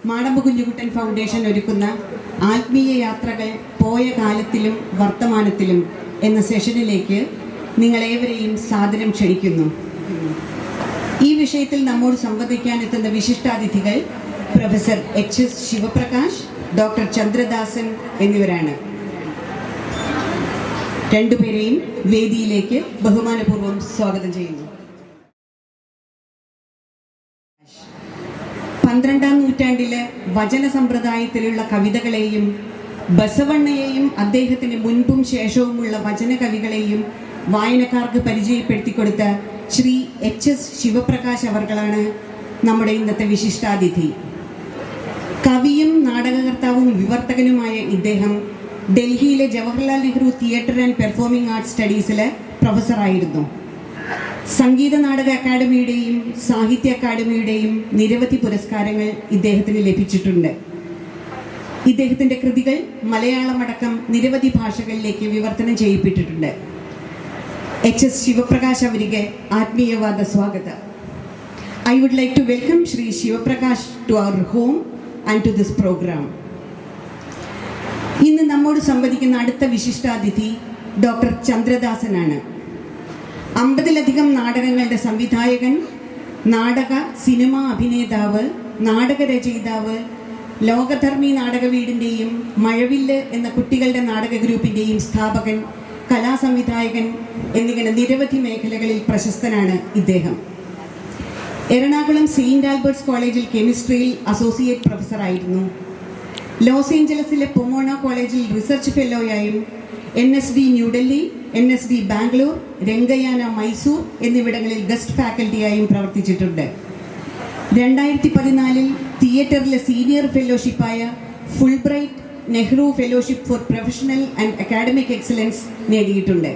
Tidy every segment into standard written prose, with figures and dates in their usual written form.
Madampu Kunjukuttan foundation ഒരുക്കുന്ന ആത്മീയ യാത്രകൾ പോയ കാലത്തിലും വർത്തമാനത്തിലും എന്ന സെഷനിലേക്ക് നിങ്ങളേവരെയും സാദരം ക്ഷണിക്കുന്നു. ഈ വിഷയത്തിൽ നമ്മോട് സംവദിക്കാനെത്തുന്ന വിശിഷ്ടാതിഥികൾ professor HS Shivaprakash, doctor Chandradasan എന്നിവരാണ്. രണ്ടുപേരെയും വേദിയിലേക്ക് ബഹുമാനപൂർവ്വം സ്വാഗതം ചെയ്യുന്നു. 12ാം നൂറ്റാണ്ടിലെ വചന സമ്പ്രദായത്തിലുള്ള കവിതകളെയും ബസവണ്ണയെയും അദ്ദേഹത്തിന് മുൻപും ശേഷവുമുള്ള വചനകവികളെയും വായനക്കാർക്ക് പരിചയപ്പെടുത്തിക്കൊടുത്ത ശ്രീ HS ശിവപ്രകാശ് അവർകളാണ് നമ്മുടെ ഇന്നത്തെ വിശിഷ്ടാതിഥി. കവിയും നാടകകർത്താവും വിവർത്തകനുമായ ഇദ്ദേഹം ഡൽഹിയിലെ Jawaharlal Nehru theatre and performing arts സ്റ്റഡീസിലെ പ്രൊഫസറായിരുന്നു. സംഗീത നാടക അക്കാദമിയുടെയും സാഹിത്യ അക്കാദമിയുടെയും നിരവധി പുരസ്കാരങ്ങൾ ഇദ്ദേഹത്തിന് ലഭിച്ചിട്ടുണ്ട്. ഇദ്ദേഹത്തിൻ്റെ കൃതികൾ മലയാളമടക്കം നിരവധി ഭാഷകളിലേക്ക് വിവർത്തനം ചെയ്യപ്പെട്ടിട്ടുണ്ട്. HS ശിവപ്രകാശ് അവರಿಗೆ ആത്മീയവാദ സ്വാഗതം. I would like to welcome Shri Shivaprakash to our home and to this program. ഇന്ന് നമ്മോട് സംവദിക്കുന്ന അടുത്ത വിശിഷ്ടാതിഥി ഡോക്ടർ ചന്ദ്രദാസനാണ്. 50ലധികം നാടകങ്ങളുടെ സംവിധായകൻ, നാടക സിനിമാ അഭിനേതാവ്, നാടകരചയിതാവ്, ലോകധർമ്മി നാടകവീടിൻ്റെയും മഴവില്ല് എന്ന കുട്ടികളുടെ നാടക ഗ്രൂപ്പിൻ്റെയും സ്ഥാപകൻ, കലാസംവിധായകൻ എന്നിങ്ങനെ നിരവധി മേഖലകളിൽ പ്രശസ്തനാണ് ഇദ്ദേഹം. എറണാകുളം സെയിൻറ് ആൽബർട്ട്സ് കോളേജിൽ കെമിസ്ട്രിയിൽ അസോസിയേറ്റ് പ്രൊഫസറായിരുന്നു. ലോസ് ഏഞ്ചലസിലെ പൊമോണ കോളേജിൽ റിസർച്ച് ഫെല്ലോയായും NSD ന്യൂഡൽഹി, NSD ബാംഗ്ലൂർ, രംഗയാന മൈസൂർ എന്നിവിടങ്ങളിൽ ഗസ്റ്റ് ഫാക്കൽറ്റിയായും പ്രവർത്തിച്ചിട്ടുണ്ട്. 2014 തിയേറ്ററിലെ സീനിയർ ഫെല്ലോഷിപ്പായ Fulbright Nehru fellowship for professional and academic excellence നേടിയിട്ടുണ്ട്.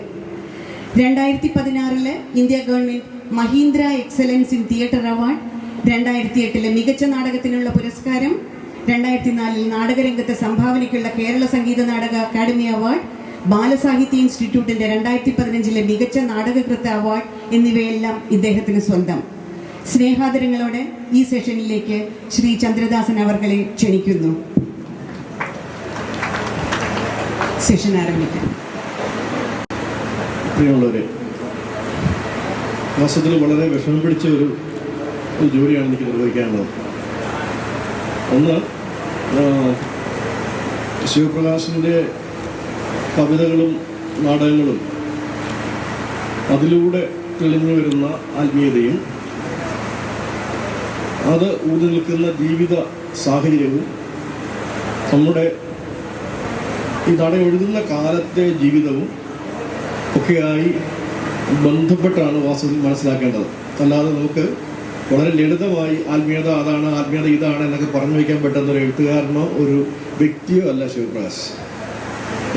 2016 India government Mahindra excellence in theatre award, 2008 മികച്ച നാടകത്തിനുള്ള പുരസ്കാരം, 2004 നാടകരംഗത്തെ സംഭാവനയ്ക്കുള്ള കേരള സംഗീത നാടക അക്കാദമി അവാർഡ്, ബാലസാഹിത്യ ഇൻസ്റ്റിറ്റ്യൂട്ടിൻ്റെ 2015 മികച്ച നാടകകൃത്ത് അവാർഡ് എന്നിവയെല്ലാം ഇദ്ദേഹത്തിന് സ്വന്തം. സ്നേഹാദരങ്ങളോടെ ഈ സെഷനിലേക്ക് ശ്രീ ചന്ദ്രദാസൻ അവർകളെ ക്ഷണിക്കുന്നു. സെഷൻ ആരംഭിക്കാം. പ്രിയമുള്ളവരെ, വാസ്തവത്തിൽ വളരെ വിഷമം പിടിച്ച ഒരു ജോലിയാണ് എനിക്ക് നിർവഹിക്കാനുള്ളത്. ഒന്ന്, ശിവപ്രകാശിൻ്റെ കവിതകളും നാടകങ്ങളും അതിലൂടെ തെളിഞ്ഞു വരുന്ന ആത്മീയതയും അത് ഊതി നിൽക്കുന്ന ജീവിത സാഹചര്യവും നമ്മുടെ ഈ നാടകം എഴുതുന്ന കാലത്തെ ജീവിതവും ഒക്കെയായി ബന്ധപ്പെട്ടാണ് വാസ്തവത്തിൽ മനസ്സിലാക്കേണ്ടത്. അല്ലാതെ നമുക്ക് വളരെ ലളിതമായി ആത്മീയത അതാണ്, ആത്മീയത ഇതാണ് എന്നൊക്കെ പറഞ്ഞു വയ്ക്കാൻ പറ്റുന്ന ഒരു എഴുത്തുകാരനോ ഒരു വ്യക്തിയോ അല്ല ശിവപ്രകാശ്.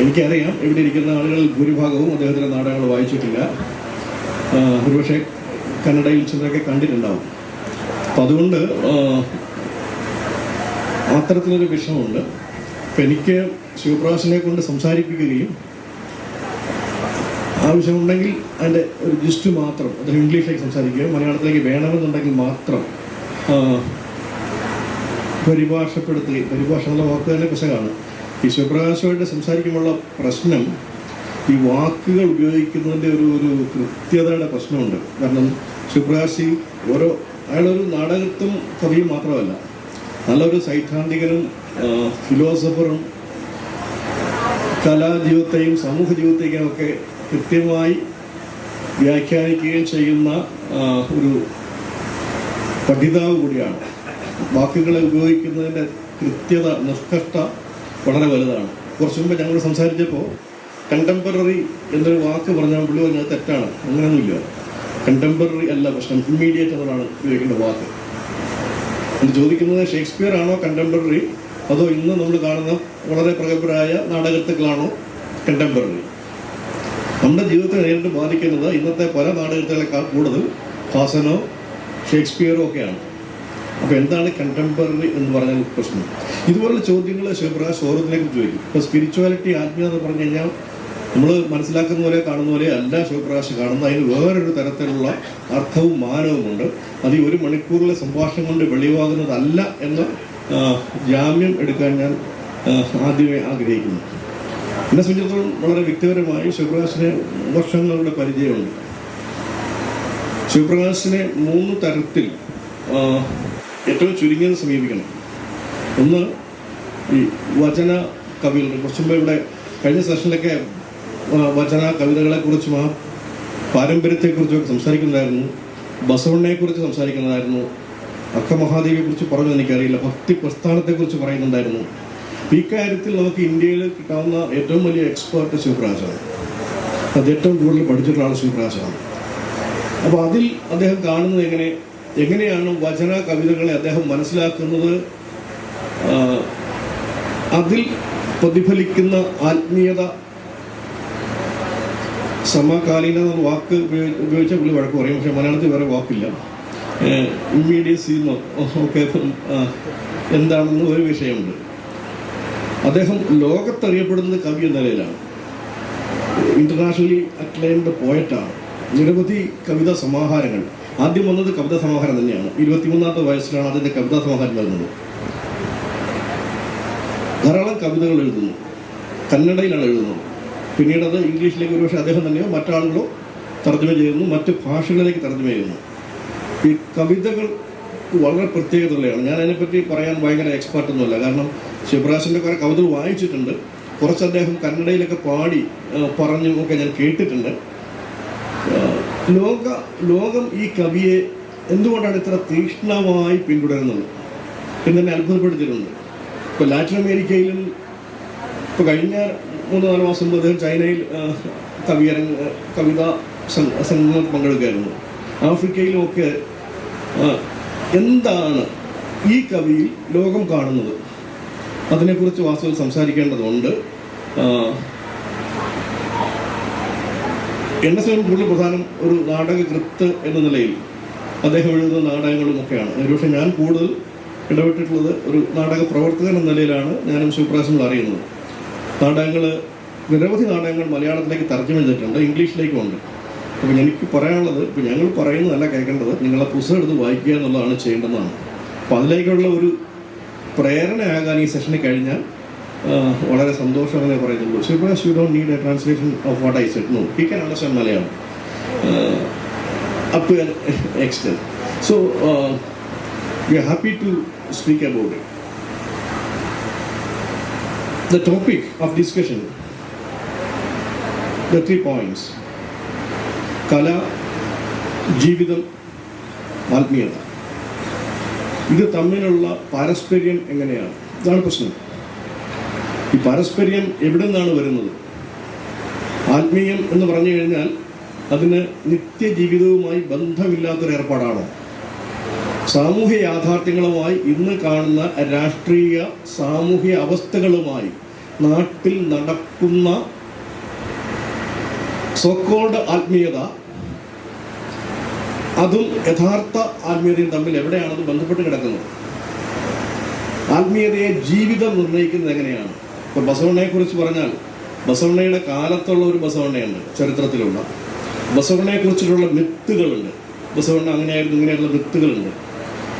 എനിക്കറിയാം, ഇവിടെ ഇരിക്കുന്ന ആളുകളിൽ ഭൂരിഭാഗവും അദ്ദേഹത്തിൻ്റെ നാടകങ്ങൾ വായിച്ചിട്ടില്ല. ഒരുപക്ഷെ കന്നഡയിൽ ചിലരൊക്കെ കണ്ടിട്ടുണ്ടാവും. അപ്പം അതുകൊണ്ട് അത്തരത്തിലൊരു വിഷമമുണ്ട്. അപ്പം എനിക്ക് ശിവപ്രകാശിനെ കൊണ്ട് സംസാരിപ്പിക്കുകയും ആവശ്യമുണ്ടെങ്കിൽ അതിൻ്റെ ഒരു ജിസ്റ്റ് മാത്രം അദ്ദേഹം ഇംഗ്ലീഷിലേക്ക് സംസാരിക്കുകയും മലയാളത്തിലേക്ക് വേണമെന്നുണ്ടെങ്കിൽ മാത്രം പരിഭാഷപ്പെടുത്തുകയും, പരിഭാഷ എന്നുള്ള വാക്ക് തന്നെ പിശകാണ്. ഈ ശിവപ്രകാശുമായിട്ട് സംസാരിക്കുമ്പോഴുള്ള പ്രശ്നം ഈ വാക്കുകൾ ഉപയോഗിക്കുന്നതിൻ്റെ ഒരു കൃത്യതയുടെ പ്രശ്നമുണ്ട്. കാരണം ശിവപ്രകാശി അയാളൊരു നാടകത്തും കവിയും മാത്രമല്ല, നല്ലൊരു സൈദ്ധാന്തികനും ഫിലോസഫറും കലാജീവിതത്തെയും സമൂഹ ജീവിതത്തെയും ഒക്കെ കൃത്യമായി വ്യാഖ്യാനിക്കുകയും ചെയ്യുന്ന ഒരു പഠിതാവ് കൂടിയാണ്. വാക്കുകളെ ഉപയോഗിക്കുന്നതിൻ്റെ കൃത്യത, നിഷ്കഷ്ട വളരെ വലുതാണ്. കുറച്ച് മുമ്പ് ഞങ്ങൾ സംസാരിച്ചപ്പോൾ കണ്ടംപററി എന്നൊരു വാക്ക് പറഞ്ഞാൽ പുള്ളി പറഞ്ഞത് തെറ്റാണ്. അങ്ങനെയൊന്നുമില്ല. കണ്ടംപററി അല്ല പ്രശ്നം, ഇമ്മീഡിയറ്റ് എന്നതാണ് ഉപയോഗിക്കേണ്ട വാക്ക്. അത് ചോദിക്കുന്നത് ഷേക്സ്പിയർ ആണോ കണ്ടംപററി, അതോ ഇന്ന് നമ്മൾ കാണുന്ന വളരെ പ്രഗത്ഭരായ നാടകത്തുകളാണോ കണ്ടംപററി? നമ്മുടെ ജീവിതത്തെ നേരിട്ട് ബാധിക്കുന്നത് ഇന്നത്തെ പല നാടകങ്ങളെക്കാൾ കൂടുതൽ ഹാസനോ ഷേക്സ്പിയറോ ഒക്കെയാണ്. അപ്പോൾ എന്താണ് കണ്ടംപററി എന്ന് പറഞ്ഞാൽ പ്രശ്നം? ഇതുപോലുള്ള ചോദ്യങ്ങൾ ശിവപ്രകാശ് ഓരോന്നിനെക്കുറിച്ച് ചോദിക്കും. ഇപ്പോൾ സ്പിരിച്വാലിറ്റി, ആത്മീയത എന്ന് പറഞ്ഞു കഴിഞ്ഞാൽ നമ്മൾ മനസ്സിലാക്കുന്ന പോലെ കാണുന്ന പോലെ അല്ല ശിവപ്രകാശ് കാണുന്നത്. അതിന് വേറൊരു തരത്തിലുള്ള അർത്ഥവും മാനവുമുണ്ട്. അത് ഈ 1 മണിക്കൂറിലെ സംഭാഷണം കൊണ്ട് വെളിവാകുന്നതല്ല എന്ന് ജാമ്യം എടുക്കാൻ ഞാൻ ആദ്യമേ ആഗ്രഹിക്കുന്നു. എന്നെ സംബന്ധിച്ചിടത്തോളം വളരെ വ്യക്തിപരമായി ശിവപ്രകാശിനെ വർഷങ്ങളുടെ പരിചയമുണ്ട്. ശിവപ്രകാശിനെ 3 തരത്തിൽ ഏറ്റവും ചുരുങ്ങിയത് സമീപിക്കണം. ഒന്ന്, ഈ വചന കവികളുടെ, കുറച്ച് മുമ്പ് ഇവിടെ കഴിഞ്ഞ സെഷനിലൊക്കെ വചന കവിതകളെക്കുറിച്ചും ആ പാരമ്പര്യത്തെക്കുറിച്ചൊക്കെ സംസാരിക്കുന്നതായിരുന്നു. ബസവണ്ണയെക്കുറിച്ച് സംസാരിക്കുന്നതായിരുന്നു. അക്കമഹാദേവിയെക്കുറിച്ച് പറഞ്ഞു എനിക്കറിയില്ല. ഭക്തി പ്രസ്ഥാനത്തെക്കുറിച്ച് പറയുന്നുണ്ടായിരുന്നു. ഇക്കാര്യത്തിൽ നമുക്ക് ഇന്ത്യയിൽ കിട്ടാവുന്ന ഏറ്റവും വലിയ എക്സ്പേർട്ട് ശിവപ്രകാശാണ്. അത് ഏറ്റവും കൂടുതൽ പഠിച്ചിട്ടുള്ള ആൾ ശിവപ്രകാശാണ്. അപ്പോൾ അതിൽ അദ്ദേഹം കാണുന്നത് എങ്ങനെയാണ് വചന കവിതകളെ അദ്ദേഹം മനസ്സിലാക്കുന്നത്, അതിൽ പ്രതിഫലിക്കുന്ന ആത്മീയത, സമകാലീന എന്ന വാക്ക് ഉപയോഗിച്ച പുള്ളി വഴക്ക് പറയും. പക്ഷെ മലയാളത്തിൽ വേറെ വാക്കില്ല. ഇമ്മീഡിയസി ഒക്കെ എന്താണെന്ന് ഒരു വിഷയമുണ്ട്. അദ്ദേഹം ലോകത്തറിയപ്പെടുന്നത് കവി എന്ന നിലയിലാണ്. ഇന്റർനാഷണലി അക്ലൈംഡ് പോയറ്റാണ്. നിരവധി കവിതാ സമാഹാരങ്ങൾ, ആദ്യം വന്നത് കവിതാ സമാഹാരം തന്നെയാണ്. 23-ാമത്തെ വയസ്സിലാണ് അതിൻ്റെ കവിതാ സമാഹാരം വരുന്നത്. ധാരാളം കവിതകൾ എഴുതുന്നു, കന്നഡയിലാണ് എഴുതുന്നത്. പിന്നീട് അത് ഇംഗ്ലീഷിലേക്ക് ഒരുപക്ഷെ അദ്ദേഹം തന്നെയോ മറ്റാളുകളോ തർജ്ജമ ചെയ്യുന്നു, മറ്റ് ഭാഷകളിലേക്ക് തർജ്ജമ ചെയ്യുന്നു. ഈ കവിതകൾ വളരെ പ്രത്യേകതയുള്ളതാണ്. ഞാൻ അതിനെപ്പറ്റി പറയാൻ ഭയങ്കര എക്സ്പെർട്ടൊന്നുമല്ല. കാരണം ശിവപ്രകാശിൻ്റെ കുറേ കവിതകൾ വായിച്ചിട്ടുണ്ട്. കുറച്ച് അദ്ദേഹം കന്നഡയിലൊക്കെ പാടി പറഞ്ഞും ഒക്കെ ഞാൻ കേട്ടിട്ടുണ്ട്. ലോകം ഈ കവിയെ എന്തുകൊണ്ടാണ് ഇത്ര തീക്ഷ്ണമായി പിന്തുടരുന്നത് എന്നെ അത്ഭുതപ്പെടുത്തിയിട്ടുണ്ട്. ഇപ്പോൾ ലാറ്റിൻ അമേരിക്കയിലും ഇപ്പോൾ കഴിഞ്ഞ 3-4 മാസം മുമ്പ് അദ്ദേഹം ചൈനയിൽ കവിതാ സംഗമത്തിൽ പങ്കെടുക്കുകയായിരുന്നു. ആഫ്രിക്കയിലുമൊക്കെ എന്താണ് ഈ കവിയിൽ ലോകം കാണുന്നത്, അതിനെക്കുറിച്ച് വാസ്തവത്തിൽ സംസാരിക്കേണ്ടതുണ്ട്. എന്നെ സംബന്ധിച്ച് കൂടുതൽ പ്രധാനം ഒരു നാടകകൃത്ത് എന്ന നിലയിൽ അദ്ദേഹം എഴുതുന്ന നാടകങ്ങളും ഒക്കെയാണ്. ഒരുപക്ഷെ ഞാൻ കൂടുതൽ ഇടപെട്ടിട്ടുള്ളത് ഒരു നാടക പ്രവർത്തകൻ എന്ന നിലയിലാണ് ഞാനും ശിവപ്രകാശിനെ അറിയുന്നത്. നിരവധി നാടകങ്ങൾ മലയാളത്തിലേക്ക് തർജ്ജമ ചെയ്തിട്ടുണ്ട്, ഇംഗ്ലീഷിലേക്കുമുണ്ട്. അപ്പോൾ എനിക്ക് പറയാനുള്ളത്, ഇപ്പോൾ ഞങ്ങൾ പറയുന്നതല്ല കേൾക്കേണ്ടത്, നിങ്ങളെ പുസ്തകം എടുത്ത് വായിക്കുക എന്നുള്ളതാണ് ചെയ്യേണ്ടതാണ്. അപ്പോൾ അതിലേക്കുള്ള ഒരു പ്രേരണയാകാൻ ഈ സെഷനിൽ കഴിഞ്ഞാൽ വളരെ സന്തോഷമെന്നേ പറയുന്നുള്ളൂ. Shivaprakash, you don't need a translation of what I said. No, he can understand Malayalam up to an extent. So we are happy to speak about it. The topic of discussion, the 3 points: കല, ജീവിതം, ആത്മീയത. ഇത് തമ്മിലുള്ള പാരസ്പര്യം എങ്ങനെയാണ്? ഇതാണ് പ്രശ്നം. ഈ പാരസ്പര്യം എവിടെ നിന്നാണ് വരുന്നത്? ആത്മീയം എന്ന് പറഞ്ഞു കഴിഞ്ഞാൽ അതിന് നിത്യജീവിതവുമായി ബന്ധമില്ലാത്തൊരു ഏർപ്പാടാണോ? സാമൂഹ്യ യാഥാർത്ഥ്യങ്ങളുമായി, ഇന്ന് കാണുന്ന രാഷ്ട്രീയ സാമൂഹ്യ അവസ്ഥകളുമായി നാട്ടിൽ നടക്കുന്ന സോക്കോൾഡ് ആത്മീയത, അതും യഥാർത്ഥ ആത്മീയതയും തമ്മിൽ എവിടെയാണത് ബന്ധപ്പെട്ട് കിടക്കുന്നത്? ആത്മീയതയെ ജീവിതം നിർണ്ണയിക്കുന്നത് എങ്ങനെയാണ്? ഇപ്പോൾ ബസവണ്ണയെക്കുറിച്ച് പറഞ്ഞാൽ, ബസവണ്ണയുടെ കാലത്തുള്ള ഒരു ബസവണ്ണയുണ്ട്, ചരിത്രത്തിലുള്ള. ബസവണ്ണയെക്കുറിച്ചിട്ടുള്ള മിത്തുകളുണ്ട്. ബസവണ്ണ അങ്ങനെയായിരുന്നു ഇങ്ങനെയായിട്ടുള്ള മിത്തുകളുണ്ട്.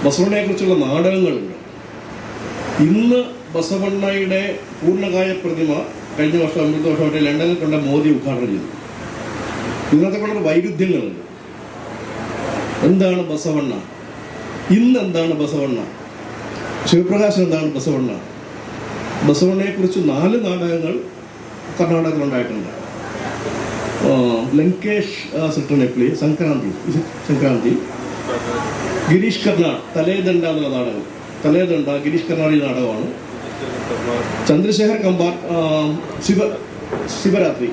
ബസവണ്ണയെക്കുറിച്ചുള്ള നാടകങ്ങളുണ്ട്. ഇന്ന് ബസവണ്ണയുടെ പൂർണ്ണകായ പ്രതിമ കഴിഞ്ഞ വർഷം 50 വർഷമായിട്ട് ലണ്ടനിൽ കൊണ്ട മോദി ഉദ്ഘാടനം ചെയ്തു. ഇന്നത്തെ കൊണ്ടൊരു വൈരുദ്ധ്യങ്ങളുണ്ട്. എന്താണ് ബസവണ്ണ? ഇന്ന് എന്താണ് ബസവണ്ണ? ശിവപ്രകാശ് എന്താണ് ബസവണ്ണ? ബസവണ്ണയെക്കുറിച്ച് 4 നാടകങ്ങൾ കർണാടകത്തിലുണ്ടായിട്ടുണ്ട്. ലങ്കേഷ് സിട്ടണപ്ലി, സംക്രാന്തി, ഗിരീഷ് കർണാട്, തലേദണ്ഡ എന്നുള്ള നാടകം. തലേദണ്ഡ ഗിരീഷ് കർണാടി നാടകമാണ്. ചന്ദ്രശേഖർ കമ്പാർ, ശിവരാത്രി,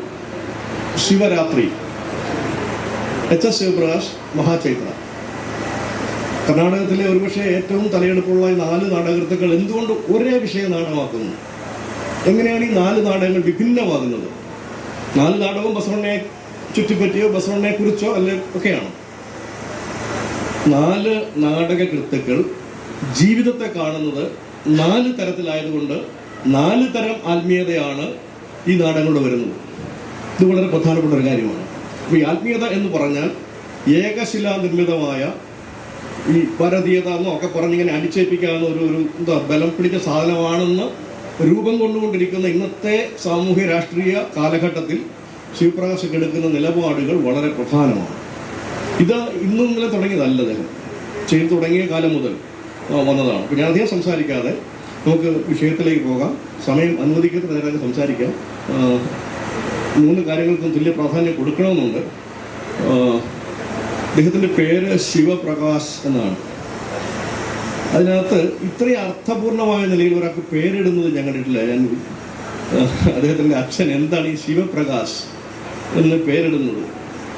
HS ശിവപ്രകാശ്, മഹാചൈത്ര. കർണാടകത്തിലെ ഒരുപക്ഷെ ഏറ്റവും തലയെടുപ്പുള്ള 4 നാടകകൃത്തുക്കൾ എന്തുകൊണ്ട് ഒരേ വിഷയം നാടകമാക്കുന്നു? എങ്ങനെയാണ് ഈ 4 നാടകങ്ങൾ വിഭിന്നമാകുന്നത്? 4 നാടകവും ബസവണ്ണയെ ചുറ്റിപ്പറ്റിയോ ബസവണ്ണയെ കുറിച്ചോ അല്ലെ ഒക്കെയാണ്. 4 നാടകകൃത്തുക്കൾ ജീവിതത്തെ കാണുന്നത് 4 തരത്തിലായതുകൊണ്ട് 4 തരം ആത്മീയതയാണ് ഈ നാടകങ്ങളുടെ വരുന്നത്. ഇത് വളരെ പ്രധാനപ്പെട്ട ഒരു കാര്യമാണ്. അപ്പോൾ ഈ ആത്മീയത എന്ന് പറഞ്ഞാൽ ഏകശിലാ നിർമ്മിതമായ ഈ ഭാരതീയത എന്നൊക്കെ പറഞ്ഞിങ്ങനെ അടിച്ചേൽപ്പിക്കാവുന്ന ഒരു എന്താ ബലം പിടിച്ച സാധനമാണെന്ന് രൂപം കൊണ്ടുകൊണ്ടിരിക്കുന്ന ഇന്നത്തെ സാമൂഹ്യ രാഷ്ട്രീയ കാലഘട്ടത്തിൽ ശിവപ്രകാശ് എടുക്കുന്ന നിലപാടുകൾ വളരെ പ്രധാനമാണ്. ഇത് ഇന്നും ഇന്നലെ തുടങ്ങിയതല്ല, അദ്ദേഹം ചെയ്തു തുടങ്ങിയ കാലം മുതൽ വന്നതാണ്. അപ്പോൾ ഞാൻ അധികം സംസാരിക്കാതെ നമുക്ക് വിഷയത്തിലേക്ക് പോകാം. സമയം അനുവദിക്കുന്ന നേരം സംസാരിക്കാം. 3 കാര്യങ്ങൾക്കും തുല്യ പ്രാധാന്യം കൊടുക്കണമെന്നുണ്ട്. അദ്ദേഹത്തിൻ്റെ പേര് ശിവപ്രകാശ് എന്നാണ്. അതിനകത്ത് ഇത്രയും അർത്ഥപൂർണമായ നിലയിൽ ഒരാൾക്ക് പേരിടുന്നത് ഞാൻ കണ്ടിട്ടില്ല. ഞാൻ അദ്ദേഹത്തിൻ്റെ അച്ഛൻ എന്താണ് ഈ ശിവപ്രകാശ് എന്ന് പേരിടുന്നത്?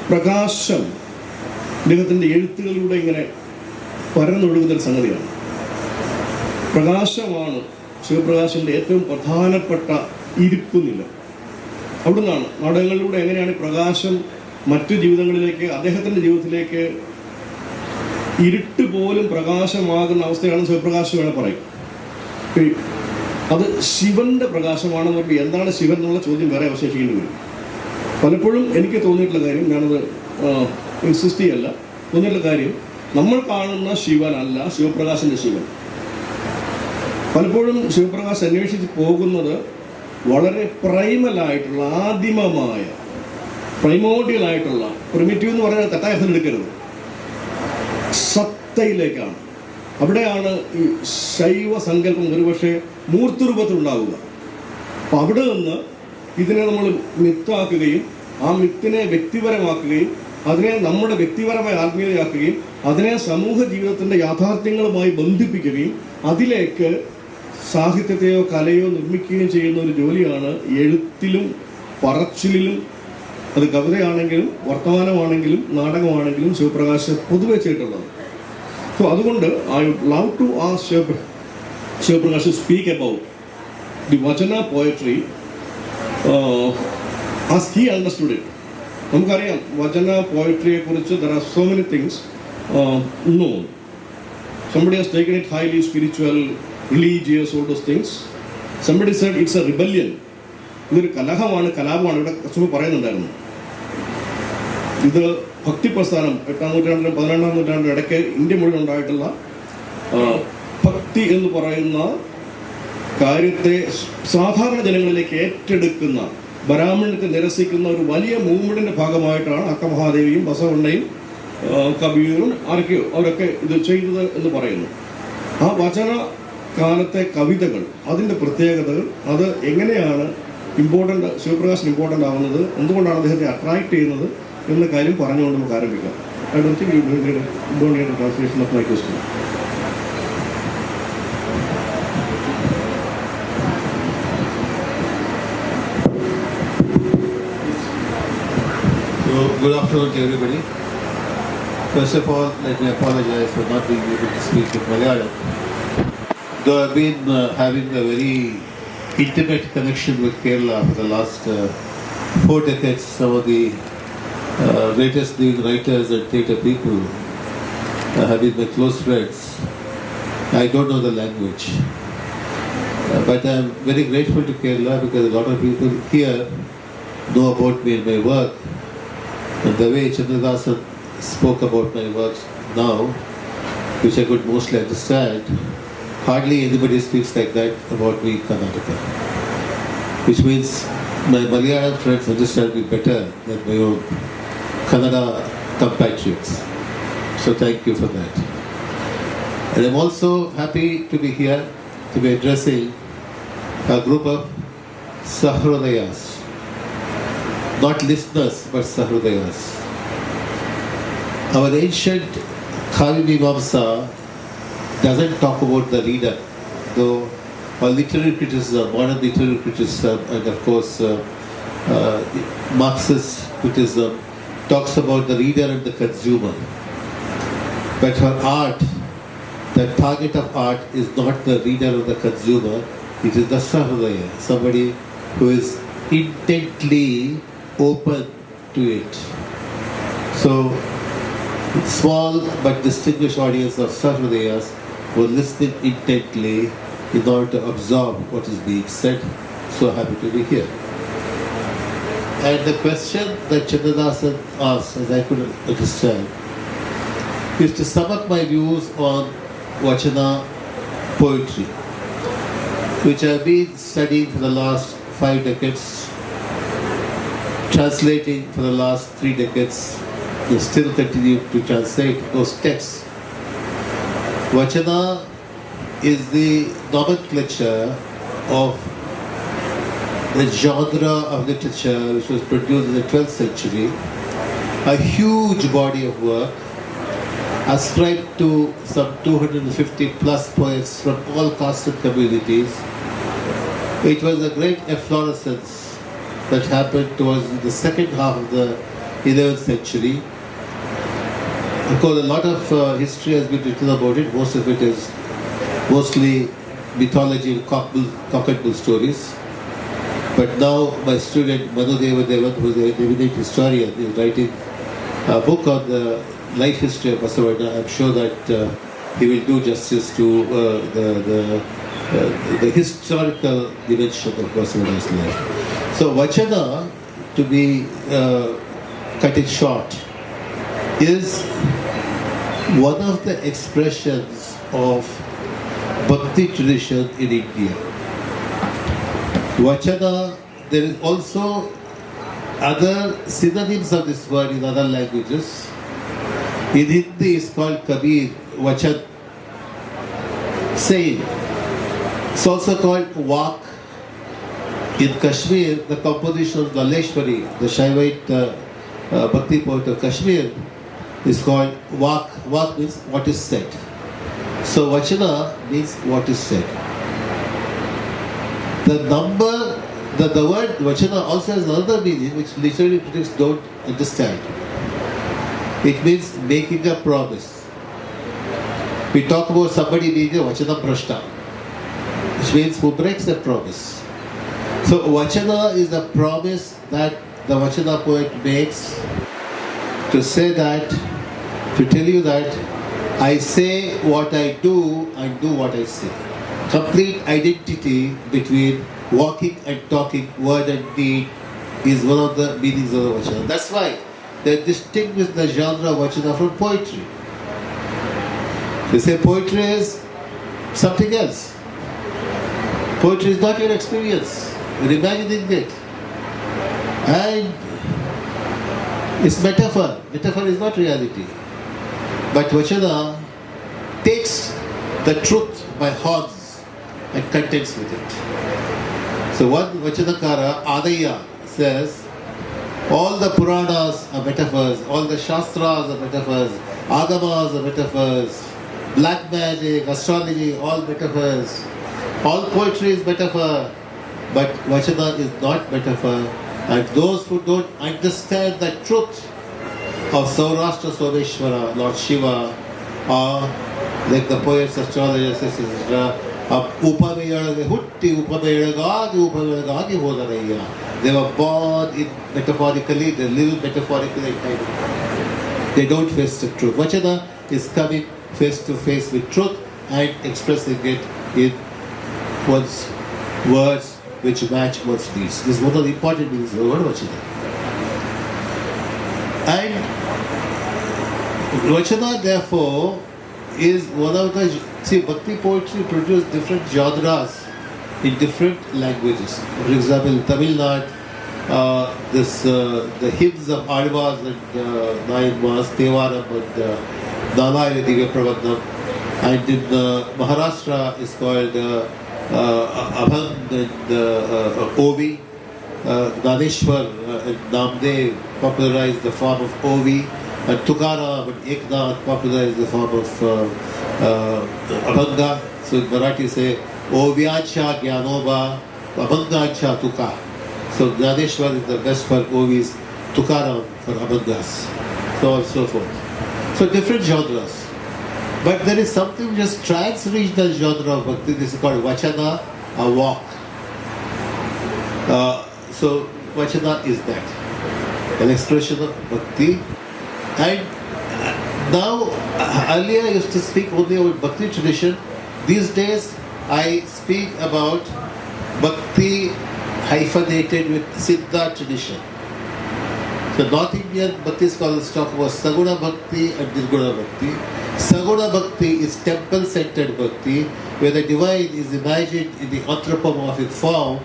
പ്രകാശം അദ്ദേഹത്തിൻ്റെ എഴുത്തുകളിലൂടെ ഇങ്ങനെ പരന്നൊഴുകുന്നൊരു സംഗതിയാണ്. പ്രകാശമാണ് ശിവപ്രകാശിൻ്റെ ഏറ്റവും പ്രധാനപ്പെട്ട ഇരിപ്പ് നില. അവിടുന്നാണ് നാടകങ്ങളിലൂടെ എങ്ങനെയാണ് പ്രകാശം മറ്റു ജീവിതങ്ങളിലേക്ക്, അദ്ദേഹത്തിൻ്റെ ജീവിതത്തിലേക്ക് ഇരുട്ട് പോലും പ്രകാശമാകുന്ന അവസ്ഥയാണ് ശിവപ്രകാശം വേണം പറയും. അത് ശിവന്റെ പ്രകാശമാണെന്ന് പറഞ്ഞാൽ എന്താണ് ശിവൻ എന്നുള്ള ചോദ്യം വേറെ അവശേഷിക്കേണ്ടി വരും. പലപ്പോഴും എനിക്ക് തോന്നിയിട്ടുള്ള കാര്യം, ഞാനത് ഇൻസിസ്റ്റ് ചെയ്യല്ല, തോന്നിയിട്ടുള്ള കാര്യം, നമ്മൾ കാണുന്ന ശിവനല്ല ശിവപ്രകാശിൻ്റെ ശിവൻ. പലപ്പോഴും ശിവപ്രകാശ് അന്വേഷിച്ച് പോകുന്നത് വളരെ പ്രൈമലായിട്ടുള്ള, ആദിമമായ, പ്രൈമോഡിയലായിട്ടുള്ള, പ്രിമിറ്റീവ് എന്ന് പറഞ്ഞാൽ തെറ്റായ അർത്ഥം എടുക്കരുത്, സത്തയിലേക്കാണ്. അവിടെയാണ് ഈ ശൈവ സങ്കല്പം ഒരുപക്ഷെ മൂർത്തിരൂപത്തിലുണ്ടാവുക. അപ്പം അവിടെ നിന്ന് ഇതിനെ നമ്മൾ മിത്താക്കുകയും ആ മിത്തിനെ വ്യക്തിപരമാക്കുകയും അതിനെ നമ്മുടെ വ്യക്തിപരമായ ആത്മീയതയാക്കുകയും അതിനെ സമൂഹ ജീവിതത്തിൻ്റെ യാഥാർത്ഥ്യങ്ങളുമായി ബന്ധിപ്പിക്കുകയും അതിലേക്ക് സാഹിത്യത്തെയോ കലയോ നിർമ്മിക്കുകയും ചെയ്യുന്ന ഒരു ജോലിയാണ് എഴുത്തിലും പറച്ചിലും. അത് കവിതയാണെങ്കിലും വർത്തമാനമാണെങ്കിലും നാടകമാണെങ്കിലും ശിവപ്രകാശ് പൊതുവെ ചെയ്തിട്ടുള്ളത്. സോ അതുകൊണ്ട് I would love to ask Shivaprakash to speak about the vachana poetry as he understood it. നമുക്കറിയാം വചന പോയട്രിയെ കുറിച്ച് there are so many things known. Somebody has taken it highly spiritual, religious, all those things. Somebody said it's a rebellion. ഇതൊരു കലഹമാണ്, കലാപമാണ്. ഇവിടെ കുറച്ചും പറയുന്നുണ്ടായിരുന്നു. ഇത് ഭക്തി പ്രസ്ഥാനം 8-ാം നൂറ്റാണ്ടിലും 12-ാം നൂറ്റാണ്ടിലും ഇടയ്ക്ക് ഇന്ത്യ മുഴുവൻ ഉണ്ടായിട്ടുള്ള ഭക്തി എന്ന് പറയുന്ന കാര്യത്തെ സാധാരണ ജനങ്ങളിലേക്ക് ഏറ്റെടുക്കുന്ന, ബ്രാഹ്മണത്തെ നിരസിക്കുന്ന ഒരു വലിയ മൂവ്മെന്റിന്റെ ഭാഗമായിട്ടാണ് അക്കമഹാദേവിയും ബസവണ്ണയും കബീറും ആർക്കെയോ അവരൊക്കെ ഇത് ചെയ്തത് എന്ന് പറയുന്നു. ആ വചന കാലത്തെ കവിതകൾ, അതിൻ്റെ പ്രത്യേകതകൾ, അത് എങ്ങനെയാണ് ഇമ്പോർട്ടൻ്റ്, ശിവപ്രകാശിന് ഇമ്പോർട്ടൻ്റ് ആവുന്നത്, എന്തുകൊണ്ടാണ് അദ്ദേഹത്തെ അട്രാക്ട് ചെയ്യുന്നത് എന്ന കാര്യം പറഞ്ഞുകൊണ്ട് നമുക്ക് ആരംഭിക്കാം. I don't think you don't need a translation of my question. Good afternoon to everybody. First of all, let me apologize for not being able to speak in Malayalam. Though I've been having a very intimate connection with Kerala for the last 4 decades, some of the greatest living writers and theatre people have been my close friends. I don't know the language. But I'm very grateful to Kerala because a lot of people here know about me and my work. And the way Chandradasan spoke about my work now, which I could mostly understand, hardly anybody speaks like that about me in Karnataka. Which means my Malayalam friends understand me better than my own Kannada compatriots. So thank you for that. And I'm also happy to be here to be addressing a group of Sahrodayas. Not listeners, but Sahrodayas. Our ancient Kavya-mimamsa doesn't talk about the reader, though our literary criticism, modern literary criticism, and of course Marxist criticism talks about the reader and the consumer. But for art, the target of art is not the reader or the consumer, it is the Sahrodaya, somebody who is intently open to it. So, small but distinguished audience of Sahrodayas were listening intently in order to absorb what is being said. So happy to be here. And the question that Chandradasan asked, as I could understand, is to sum up my views on Vachana poetry, which I've been studying for the last 5 decades, translating for the last 3 decades, and still continue to translate those texts. Vachana is the nomenclature of the genre of literature which was produced in the 12th century, a huge body of work ascribed to some 250 plus poets from all castes and communities. It was a great efflorescence that happened towards the second half of the 11th century. Of course, a lot of history has been written about it. Most of it is mostly mythology and cock and bull stories. But now my student Manu Devadevan, who is an eminent historian, is writing a book on the life history of Basavarna. I'm sure that he will do justice to the historical dimension of Basavarna's life. So Vachana, to be cut it short, is one of the expressions of Bhakti tradition in India. Vachana, there is also other synonyms of this word in other languages. In Hindi it's called Kabir, Vachan, saying. It's also called Vak. In Kashmir, the composition of Laleshwari, the Shaivite Bhakti poet of Kashmir, is called Vak. Vak means what is said. So Vachana means what is said. The word Vachana also has another meaning which literary critics don't understand. It means making a promise. We talk about somebody being a Vachana Prashta, which means who breaks a promise. So Vachana is a promise that the Vachana poet makes to say that, to tell you that I say what I do and do what I say. Complete identity between walking and talking, word and deed is one of the meanings of the Vachana. That's why they distinguish the genre of Vachana from poetry. They say poetry is something else. Poetry is not your experience. You're imagining it. And it's metaphor. Metaphor is not reality. But Vachana takes the truth by horns and contends with it. So one Vachanakara, Adaya, says all the Puranas are metaphors, all the Shastras are metaphors, Agamas are metaphors, black magic, astrology, all metaphors. All poetry is metaphor, but Vachana is not metaphor. And those who don't understand the truth of Saurashtra Someshwara, Lord Shiva, or like the poets, astrologers, etc., they were born in metaphorically, they live metaphorically. They don't face the truth. Vachana is coming face to face with truth and expressing it in one's words which match one's needs. This is one of the important meanings of the word Vachana. And Vachana, therefore, is one of the... See, Bhakti poetry produces different genres in different languages. For example, in Tamil Nadu, the hymns of Alvas and Nayanmas, Tevaram and Nalaya Divya Pravadnam. And in Maharashtra is called Abhang and Ovi. Daneshwar and Namdev popularized the form of Ovi. And Tukaram and Eknath popularized the form of Abhanga. So in Marathi say Ovyacha Gyanoba, Abhangacha Tuka. So Daneshwar is the best for Ovis, Tukaram for Abhangas. So on and so forth. So different genres. But there is something which is trans-regional genre of Bhakti. This is called Vachana, a walk. So Vachana is that. An expression of Bhakti. And now, earlier I used to speak only about Bhakti tradition. These days, I speak about Bhakti hyphenated with Siddha tradition. The North Indian Bhakti scholars talk about Saguna Bhakti and Nirguna Bhakti. Saguna Bhakti is temple-centered Bhakti, where the divine is imagined in the anthropomorphic form,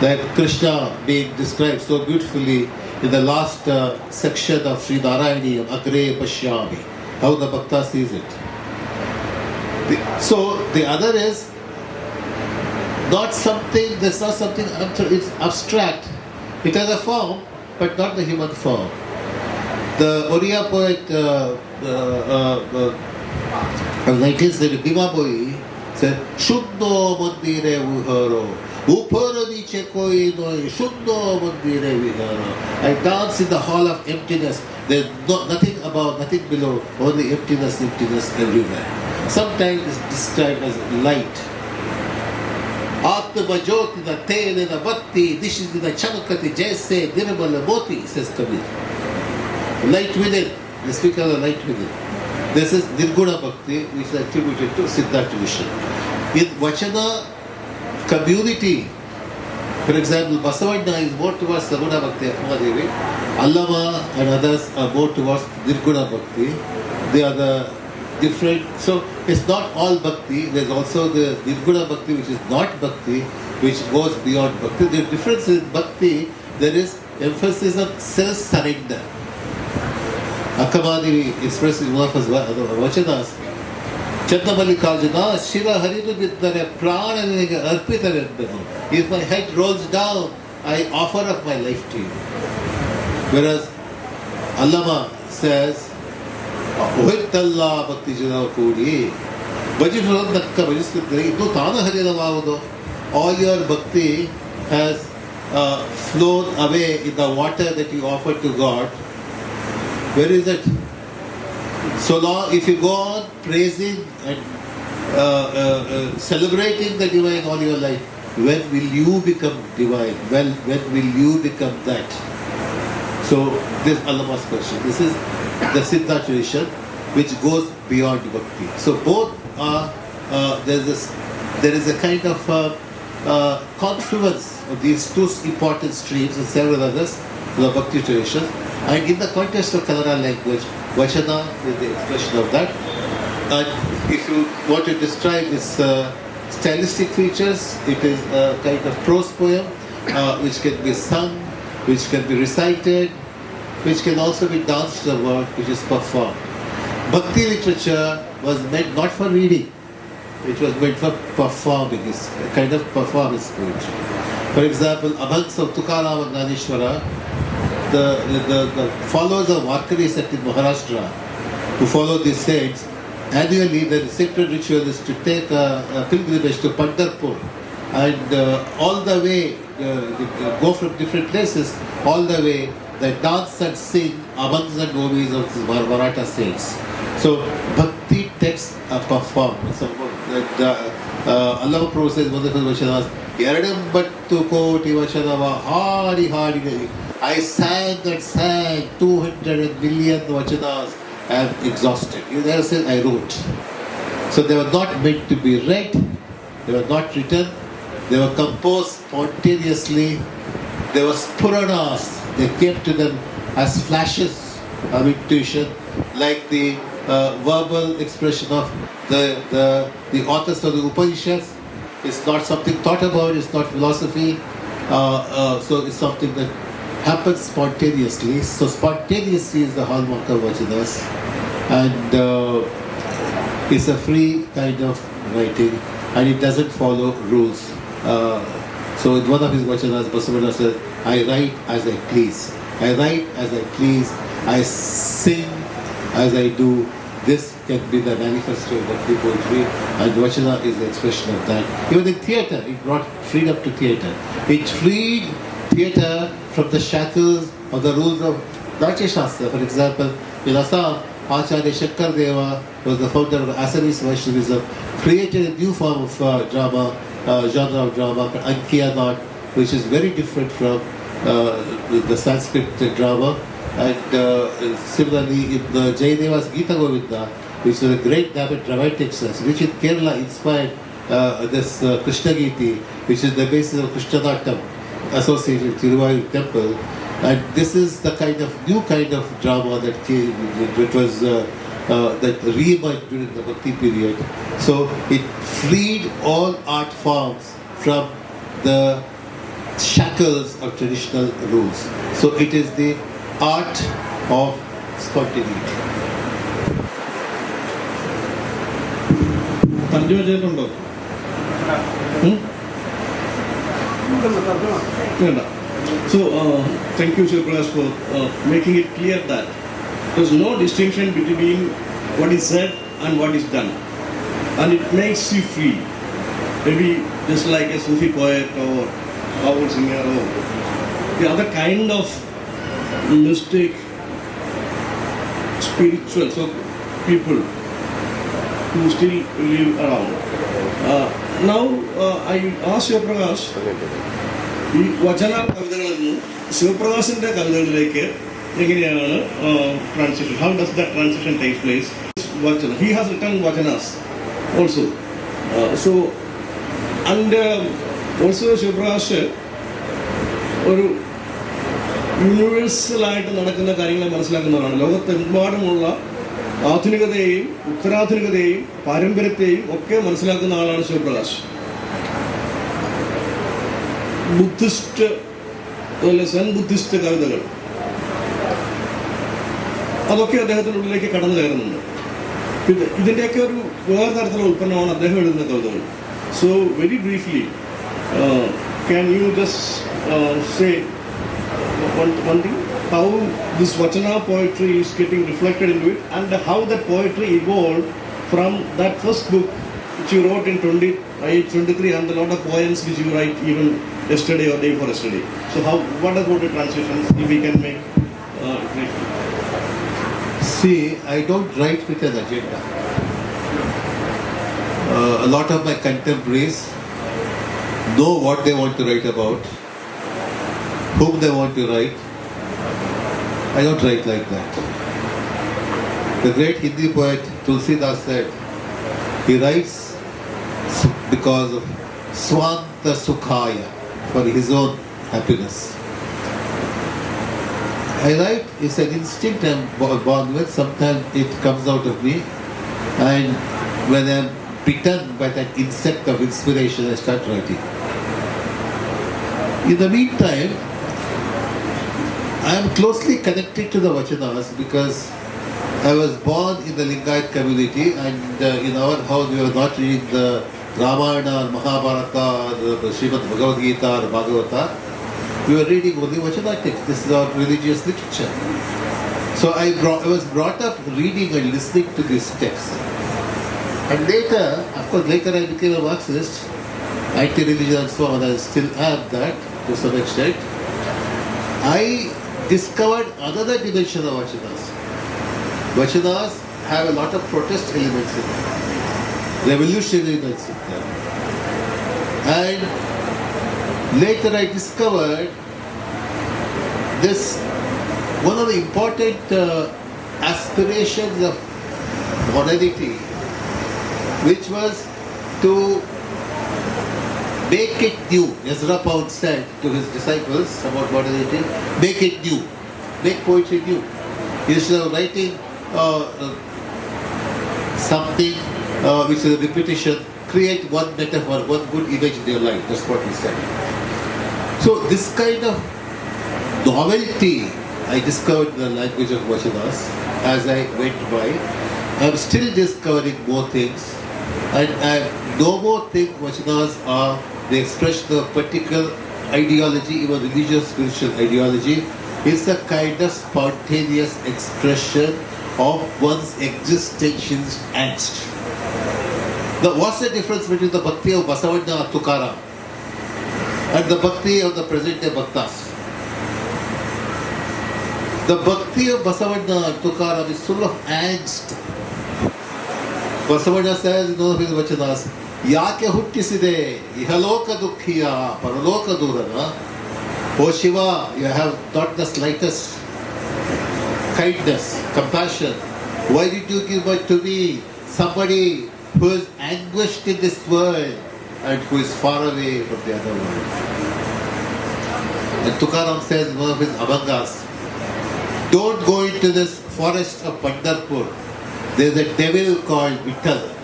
like Krishna being described so beautifully in the last section of Sri Narayani, Agre Pashyami, how the Bhakta sees it. So the other is not something, there's not something, it's abstract. It has a form, but not the human form. The Oriya poet of 19th century, Bhima Boi, said, Shuddho mandire viharo, upara niche koi noi, Shuddho mandire viharo. I dance in the hall of emptiness. There's nothing above, nothing below, only emptiness, emptiness everywhere. Sometimes it's described as light. Atma Jyotina Telena Bhakti Dishidina Chamakati Jaise Nirmala Moti, says Kabir. Light within, they speak of the light within. This is Nirguna Bhakti, which is attributed to Siddha tradition. In Vachana community, for example, Basavadna is more towards Saguna Bhakti, Akmadevi, Allama and others are more towards Nirguna Bhakti. They are the different, so it's not all Bhakti, there's also the Nirguna Bhakti which is not Bhakti, which goes beyond Bhakti. The difference in Bhakti, there is emphasis on self-surrender. Akamadevi expresses in one of his vachanas, Chandamallikarjuna, Shira Haridu Viddhare Prana Niniga Arpitarendahu. If my head rolls down, I offer up my life to you. Whereas Allama says, Ohitalla Bhakti Jana Kudi, Bhajifuran Nakka Bhajiskutri, no Tana Harinavavado. All your Bhakti has flown away in the water that you offer to God. Where is it? So long, if you go on praising and celebrating the divine all your life, when will you become divine? When will you become that? So, this is Allama's question. This is the Siddha tradition, which goes beyond Bhakti. So, both are, there is a kind of confluence of these two important streams and several others, the Bhakti tradition. And in the context of Kannada language, Vachana is the expression of that. And if you want to describe its stylistic features, it is a kind of prose poem which can be sung, which can be recited, which can also be danced to the word, which is performed. Bhakti literature was meant not for reading, it was meant for performing, it's a kind of performance poetry. For example, Abhangs of Tukaram and Gnaneshwara, the followers of Varkari sect in Maharashtra, who follow these saints, annually the sacred ritual is to take a pilgrimage to Pandharpur and all the way, go from different places, all the way, they dance and sing Abhangs and Gopis of the Maratha saints. So, Bhakti texts are performed. So, Allah Prabhu says, wonderful Vachanas, Yaradambattu Koti Vachanava, Hari. I sang and sang 200 million Vachanas. I am exhausted. You never said I wrote. So they were not meant to be read, they were not written, they were composed spontaneously, they were spuranas, they came to them as flashes of intuition, like the verbal expression of the authors of the Upanishads. It's not something thought about, it's not philosophy, so it's something that happens spontaneously. So spontaneously is the hallmark of Vachanas, and it's a free kind of writing, and it doesn't follow rules. So in one of his Vachanas, Basavana says, I write as I please. I write as I please. I sing as I do. This can be the manifesto of Bhakti poetry, and Vachana is the expression of that. Even in theatre, it brought freedom to theatre. It freed theatre from the shackles of the rules of Natya Shastra. For example, in Assam, Acharya Shankar Deva was the founder of Assamese Vaishnavism, created a new form of drama, genre of drama, Ankiya Nat, which is very different from the Sanskrit drama. And similarly, in the Jayadeva's Gita Govinda, which is a great dramatic text, which in Kerala inspired this Krishna Giti, which is the basis of Krishnanatam, associated with Tiruvayur temple. And this is the new kind of drama that came, it was that re-emerged during the Bhakti period. So it freed all art forms from the shackles of traditional rules. So it is the art of spontaneity. തർജ്ജമ ചെയ്തിട്ടുണ്ടോ? വേണ്ട. So thank you, Sir Prakash, for making it clear that there's no distinction between what is said and what is done, and it makes you free. Maybe just like a Sufi poet or Baul singer or the other kind of mystic, spiritual, so people who still live around. Now I ask Sir Prakash, ഈ വചന കവിതകളിൽ നിന്ന് ശിവപ്രകാശിന്റെ കവിതകളിലേക്ക് എങ്ങനെയാണ് transition? How does that transition take place? Vachana, he has written vachanas also. So and also Shivaprakash ഒരു യൂണിവേഴ്സലായിട്ട് നടക്കുന്ന കാര്യങ്ങളെ മനസ്സിലാക്കുന്നവരാണ്. ലോകത്തെമ്പാടുമുള്ള ആധുനികതയെയും ഉത്തരാധുനികതയെയും പാരമ്പര്യത്തെയും ഒക്കെ മനസ്സിലാക്കുന്ന ആളാണ് ശിവപ്രകാശ്. ബുദ്ധിസ്റ്റ് അതുപോലെ സെൻ ബുദ്ധിസ്റ്റ് കവിതകൾ അതൊക്കെ അദ്ദേഹത്തിൻ്റെ ഉള്ളിലേക്ക് കടന്നു കയറുന്നുണ്ട്. ഇതിൻ്റെയൊക്കെ ഒരു വേറെ തരത്തിലുള്ള ഉൽപ്പന്നമാണ് അദ്ദേഹം എഴുതുന്ന കവിതകൾ. So very briefly can you just say one thing, how this Vachana poetry is getting reflected into it, and how that poetry evolved from that first book which you wrote in 23, and a lot of poems which you write even yesterday or day before yesterday. So what about the translations, if we can make briefly? See, I don't write with an agenda. A lot of my contemporaries know what they want to write about, whom they want to write. I don't write like that. The great Hindi poet Tulsidas said, he writes because of Swanta Sukhaya, for his own happiness. I write is an instinct I'm born with. Sometimes it comes out of me, and when I'm bitten by that insect of inspiration, I start writing. In the meantime, I am closely connected to the Vachanas because I was born in the Lingayat community, and in our house we were not reading the Ramayana or Mahabharata or the Srimad Bhagavad Gita or Bhagavata. We were reading only Vachana texts. This is our religious literature. So I was brought up reading and listening to these texts. And later I became a Marxist, anti-religion and so on. I still am that to some extent. I discovered another dimension of Vachanas. Vachanas have a lot of protest elements in them, revolutionary elements in them. And later I discovered this, one of the important aspirations of modernity, which was to make it new. Ezra Pound said to his disciples about modernity, make it new, make poetry new. Instead of writing something which is a repetition, create one metaphor, one good image in your life. That's what he said. So this kind of novelty I discovered in the language of Vachanas as I went by. I'm still discovering more things, and I no more think Vachanas are the expression of particular ideology, even religious, spiritual ideology. It's a kind of spontaneous expression of one's existential's angst. What's the difference between the bhakti of Basavana or Tukaram and the bhakti of the present day Bhaktas? The bhakti of Basavana or Tukaram is full of angst. Basavana says in one of his Vachanas, ಯಾಕೆ ಹುಟ್ಟಿಸಿದೆ ಇಹಲೋಕ ದುಃಖಿಯ ಪರಲೋಕ ದೂರನ. Oh Shiva, you have not the slightest kindness, compassion. Why did you give birth to me, somebody who is anguished in this world and who is far away from the other world? And Tukaram says in one of his Abhangas, don't go into this forest of Pandharpur. There's a devil called Vittal.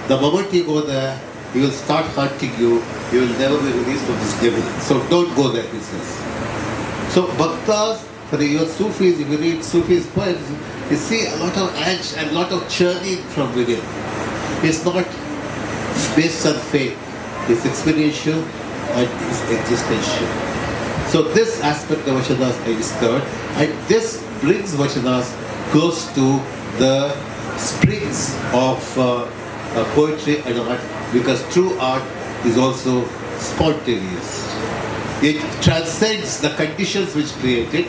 The moment you go there, he will start hunting you. You will never be released from this devil. So don't go there, he says. So Bhaktas, for the Sufis, if you read Sufis' poems, you see a lot of angst and a lot of churning from within. It's not based on faith. It's experiential and it's existential. So this aspect of Vachanas I discovered, and this brings Vachanas close to the springs of poetry and art, because true art is also spontaneous. It transcends the conditions which create it.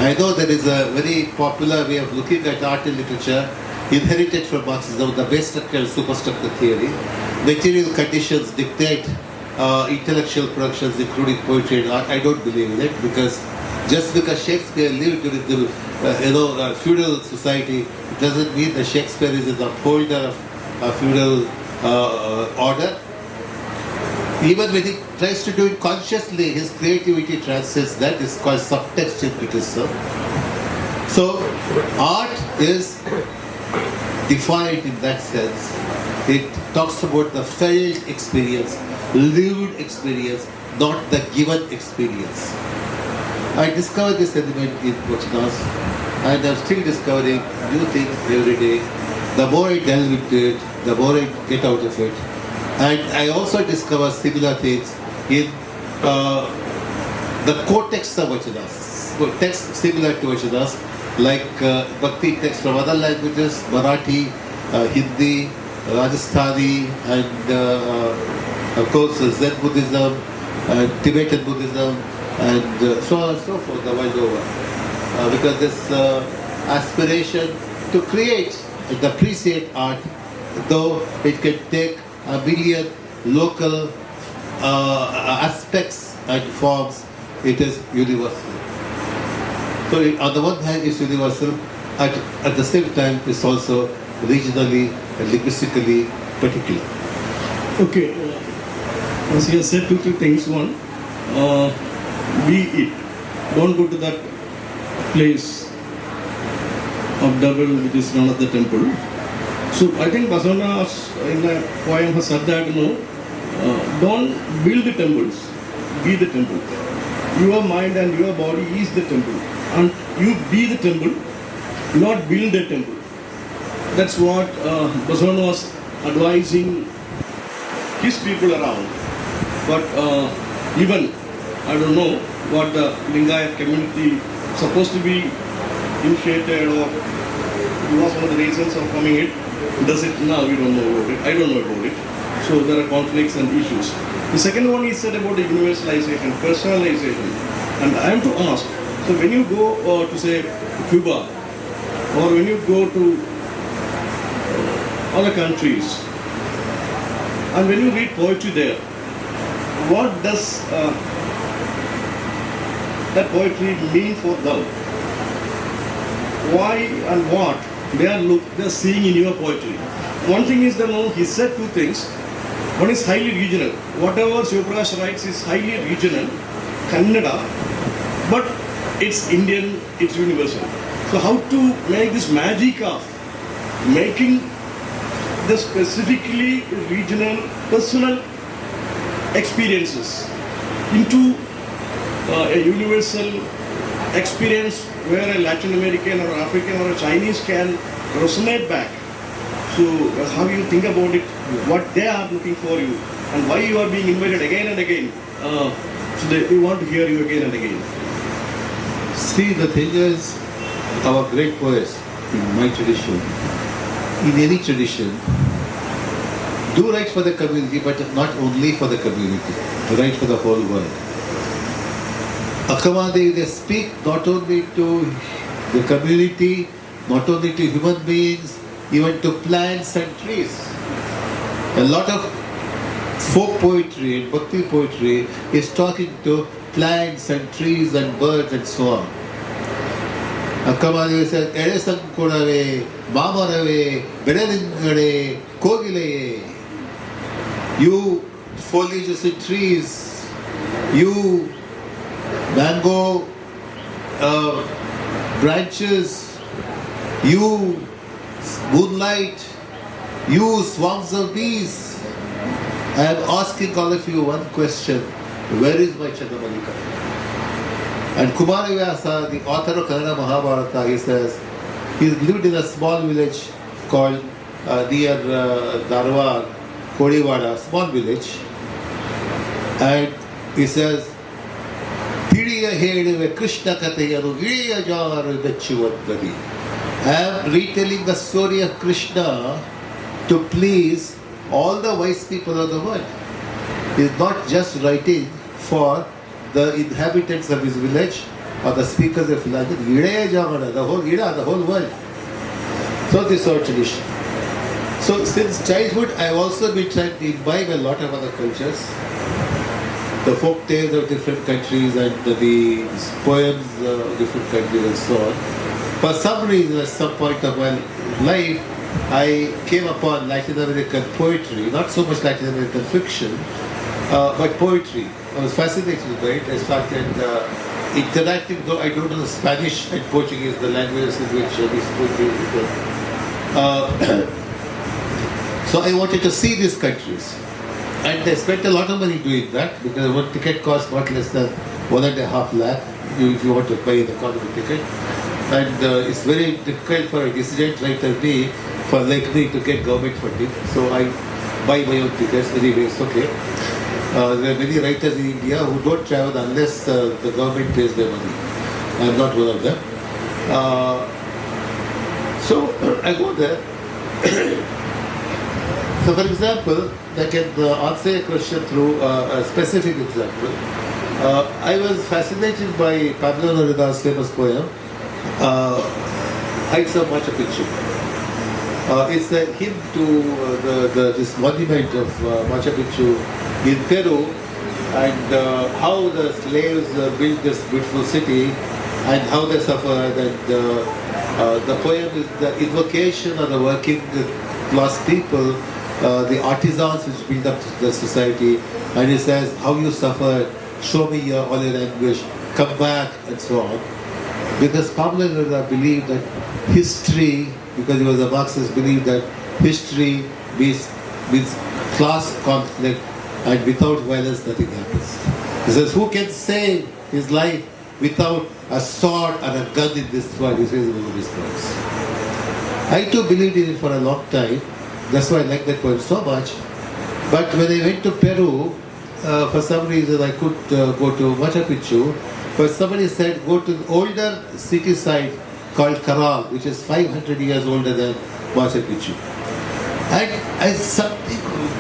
I know there is a very popular way of looking at art and literature inherited from Marxism, the base structure and superstructure theory. Material conditions dictate intellectual productions, including poetry and art. I don't believe in it, because just because Shakespeare lived during the feudal society, it doesn't mean that Shakespeare is an upholder of feudal order. Even when he tries to do it consciously, his creativity transcends that. It's called subtext in criticism. So, art is defined in that sense. It talks about the felt experience, lived experience, not the given experience. I discovered this element in Vachanas, and I'm still discovering new things every day. The more I delve into it, the more I get out of it. And I also discover similar things in the core texts of Vachanas, texts similar to Vachanas, like Bhakti texts from other languages, Marathi, Hindi, Rajasthani, and of course Zen Buddhism, Tibetan Buddhism, and so on and so forth the world over. Because this aspiration to create and appreciate art, though it can take a million local aspects and forms, it is universal. So on the one hand it's universal, at the same time it's also regionally and linguistically particular. Okay, as he has said two things. One, be it. Don't go to that place of devil which is known as the temple. So I think Basavana in the poem has said that, don't build the temples, be the temple. Your mind and your body is the temple. And you be the temple, not build a temple. That's what Basavana was advising his people around. But even, I don't know what the Lingayat community is supposed to be initiated, or was one of the reasons of coming it. Does it now? We don't know about it. I don't know about it. So there are conflicts and issues. The second one is said about the universalization, personalization. And I am to ask, so when you go to say Cuba, or when you go to other countries, and when you read poetry there, what does that poetry mean for them? Why and what they are seeing in your poetry? One thing is that he said two things. One is highly regional. Whatever Shivaprakash writes is highly regional, Kannada, but it's Indian, it's universal. So how to make this magic of making the specifically regional, personal experiences into a universal experience where a Latin American or African or a Chinese can resonate back. So how you think about it, what they are looking for you, and why you are being invited again and again. So they want to hear you again and again. See, the thing is, our great poets, in my tradition, in any tradition, do write for the community, but not only for the community, write for the whole world. Akkamadevi, they speak not only to the community, not only to human beings, even to plants and trees. A lot of folk poetry and bhakti poetry is talking to plants and trees and birds and so on. Akkamadevi says, Eresankurave, Mamarave, Bedadingade, Kogile. You foliages and trees, you mango branches, you moonlight, you swarms of bees. I am asking all of you one question: where is my Chandramalika? And Kumaravyasa, the author of Kannada Mahabharata, he says he lived in a small village called near Dharwad, Kodivada, small village, and he says, "Piriya heluve Krishna katheyanu iliya janaru meಚ್ಚುವಂತದಿ." I am retelling the story of Krishna to please all the wise people of the world. He is not just writing for the inhabitants of his village or the speakers of language, the whole world. So this is our tradition. So since childhood, I have also been trying to imbibe a lot of other cultures, the folk tales of different countries and the poems of different countries and so on. For some reason, at some point of my life, I came upon Latin American poetry, not so much Latin American fiction, but poetry. I was fascinated by it. I started interacting, though I don't know Spanish and Portuguese, the languages in which these poetry is written. So I wanted to see these countries. And I spent a lot of money doing that because one ticket cost not less than 1.5 lakh if you want to buy the economy ticket. And it's very difficult for a dissident like me to get government funding. So I buy my own tickets anyway, it's okay. There are many writers in India who don't travel unless the government pays their money. I am not one of them. So I go there. So for example, I can answer a question through a specific example. I was fascinated by Pablo Neruda's famous poem, Heights of Machu Picchu. It's a hymn to this monument of Machu Picchu in Peru, and how the slaves built this beautiful city and how they suffered. And the poem is the invocation of the working class people, the artisans which build up the society, and it says, how you suffered, show me all your anguish, come back, and so on. Because Pablo Neruda believed that history, because he was a Marxist, believed that history means class conflict, and without violence nothing happens. He says, who can save his life without a sword and a gun in this world? He says one of his poems. I too believed in it for a long time. That's why I like that poem so much. But when I went to Peru, for some reason I could go to Machu Picchu, but somebody said go to the older city site called Caral, which is 500 years older than Machu Picchu. And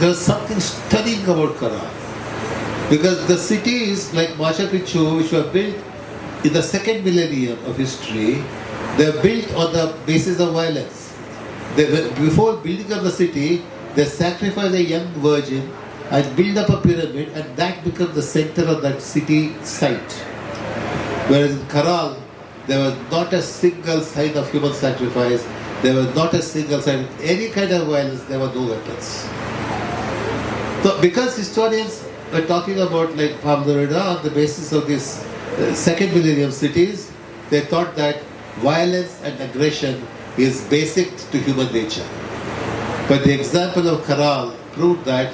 there's something stunning about Caral. Because the cities like Machu Picchu, which were built in the second millennium of history, they're built on the basis of violence. Before building up the city, they sacrifice a young virgin and build up a pyramid, and that becomes the center of that city site. Whereas in Caral, there was not a single sign of human sacrifice, there was not a single sign of any kind of violence, there were no weapons. So because historians were talking about like Pablo Neruda on the basis of these second millennium cities, they thought that violence and aggression is basic to human nature. But the example of Caral proved that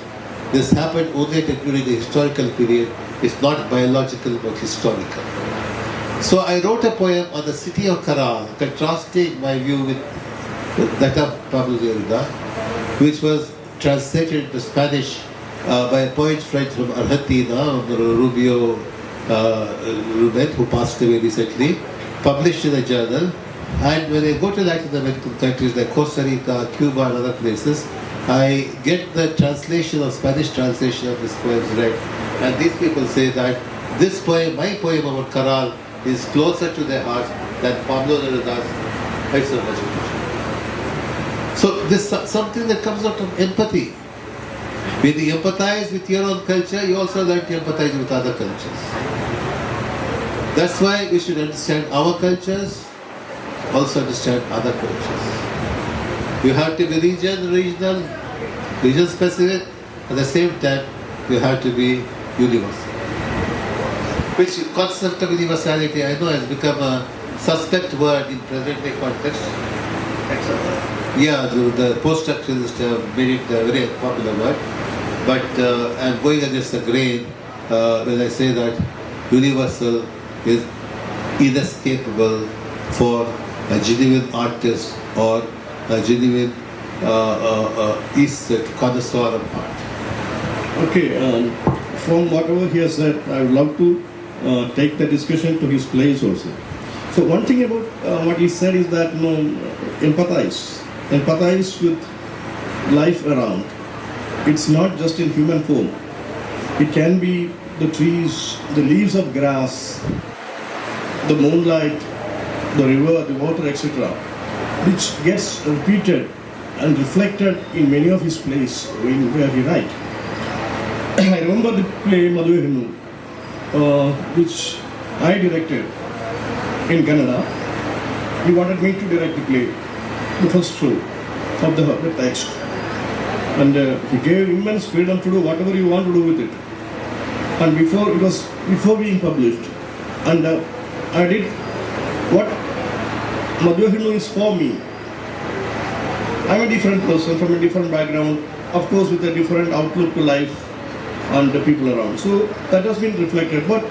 this happened only during the historical period. It's not biological but historical. So I wrote a poem on the city of Caral, contrasting my view with that of Pablo Neruda, which was translated into Spanish by a poet friend from Argentina, Rubio Rubet, who passed away recently, published in a journal. And when I go to Latin American countries like Costa Rica, Cuba and other places, I get the translation of Spanish translation of this poem read. And these people say that this poem, my poem about Caral, is closer to their heart than Pablo Neruda's Heights of Machu Picchu. So this is something that comes out of empathy. When you empathize with your own culture, you also learn to empathize with other cultures. That's why we should understand our cultures, also understand other cultures. You have to be regional, region specific, at the same time you have to be universal. which concept of universality I know has become a suspect word in present day context. Yeah, the post-structuralists have made it a very popular word. But I'm going against the grain when I say that universal is inescapable for a genuine artist or a genuine connoisseur of art. Okay, from whatever he has said, I would love to take the discussion to his place also. So one thing about what he said is that empathize with life around. It's not just in human form. It can be the trees, the leaves of grass, the moonlight, the river, the water, etc., which gets repeated and reflected in many of his plays where he writes. I remember the play Madhuhenu, which I directed in Canada. He wanted me to direct the play, the first show of the text. And he gave immense freedom to do whatever you want to do with it. And before being published. And I did what Madhuhenu is for me. I'm a different person from a different background, of course with a different outlook to life and the people around. So that has been reflected. But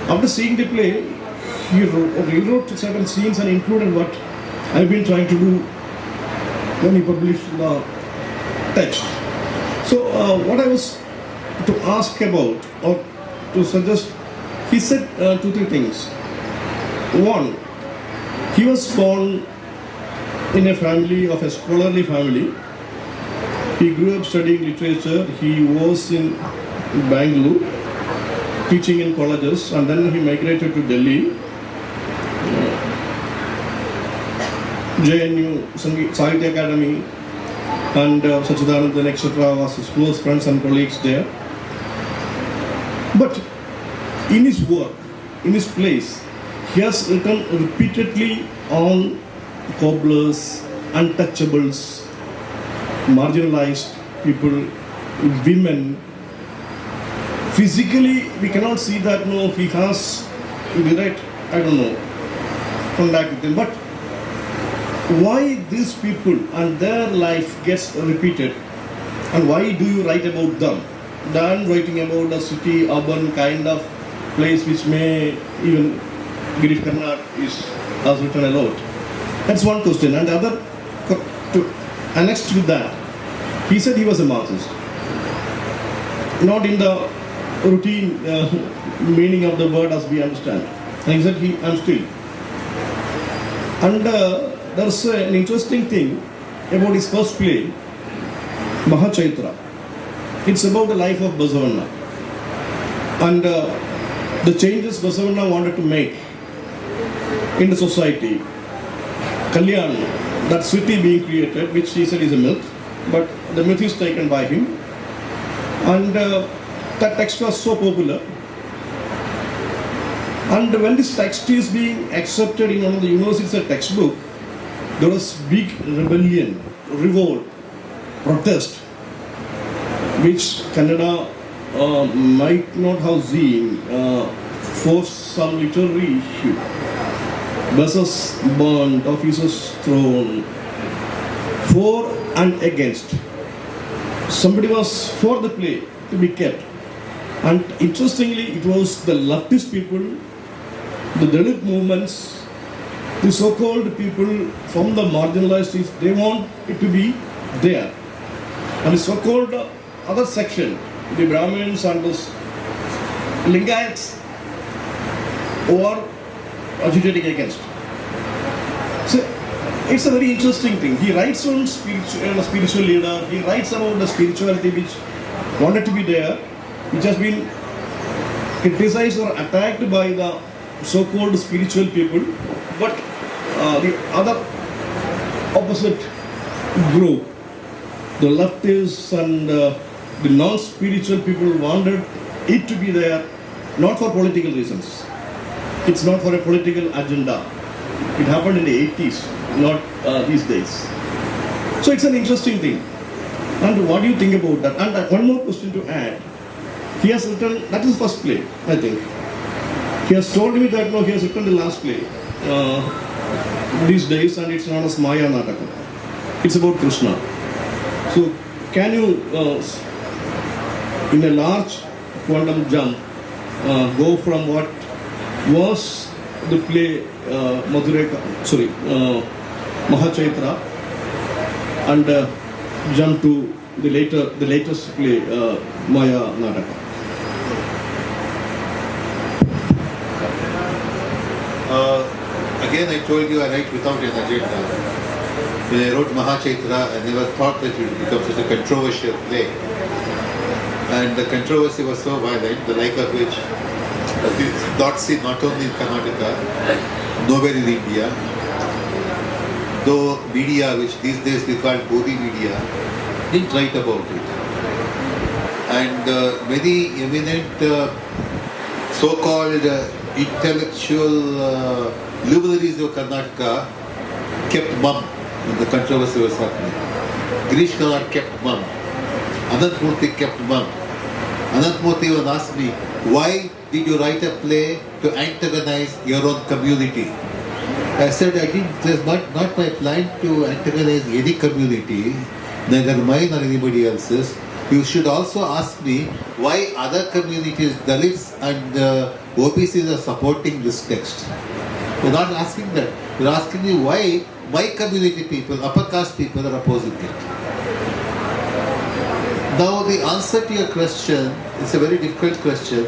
after seeing the play, he rewrote certain scenes and included what I've been trying to do when he published the text. So what I was to ask about or to suggest, he said 2-3 things. One, he was born in a family of a scholarly family. He grew up studying literature. He was in Bangalore, teaching in colleges, and then he migrated to Delhi. JNU, Sahitya Academy, and Sachidanandan, etc. was his close friends and colleagues there. But in his work, in his plays, he has written repeatedly on cobblers, untouchables, marginalized people, women. Physically, we cannot see that he has direct, contact with them. But why these people and their life gets repeated, and why do you write about them than writing about the city, urban kind of place which may even Girish Karnad has written a lot? That's one question. And the other, annexed with that, he said he was a Marxist. Not in the routine meaning of the word as we understand. And he said, I'm still. And there's an interesting thing about his first play, Mahachaitra. It's about the life of Basavanna and the changes Basavanna wanted to make in the society. Kalyan, that city being created, which he said is a myth, but the myth is taken by him. And that text was so popular. And when this text is being accepted in one of the universities textbook, there was big rebellion, revolt, protest, which Canada might not have seen for some literary issue. Buses burned, offices thrown, for and against. Somebody was for the play to be kept. And interestingly, it was the leftist people, the Dalit movements, the so-called people from the marginalized, they want it to be there. And the so-called other section, the Brahmins and the Lingayats, were agitating against. So it's a very interesting thing. He writes on spiritual leader, he writes about the spirituality which wanted to be there, which has been criticized or attacked by the so-called spiritual people, but the other opposite group, the leftists and the non-spiritual people wanted it to be there, not for political reasons. It's not for a political agenda. It happened in the 80s, not these days. So it's an interesting thing. And what do you think about that? And one more question to add. He has written, that is first play, I think. He has told me that he has written the last play these days, and it's known as Maya Nataka. It's about Krishna. So, can you, in a large quantum jump, go from what was the play Mahachaitra, and jump to the latest play Maya Nataka? Again, I told you I write without an agenda. When I wrote Mahachaitra, I never thought that it would become such a controversial play. And the controversy was so violent, the like of which is not seen not only in Karnataka, nowhere in India. Though media, which these days we call Bodhi media, didn't write about it. And many eminent so-called intellectual luminaries of Karnataka kept mum when the controversy was happening. Girish Karnad kept mum. Anantmurthy kept mum. Anantmurthy even asked me, why did you write a play to antagonize your own community? I said, it was not my plan to antagonize any community, neither mine or anybody else's. You should also ask me why other communities, Dalits and OBCs are supporting this text. You're not asking that. You're asking me why my community people, upper caste people are opposing it. Now the answer to your question is a very difficult question.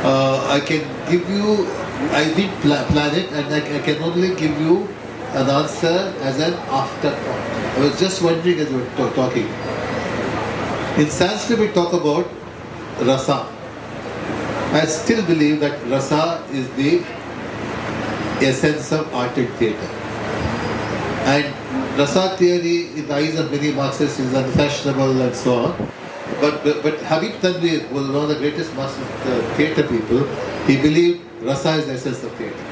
I can give you, I did plan it, and I can only give you an answer as an afterthought. I was just wondering as we were talking. In Sanskrit we talk about rasa. I still believe that rasa is the essence of art and theatre. And rasa theory in the eyes of many Marxists is unfashionable and so on. But Habib Tanvir was one of the greatest masters of theatre people. He believed rasa is the essence of theatre.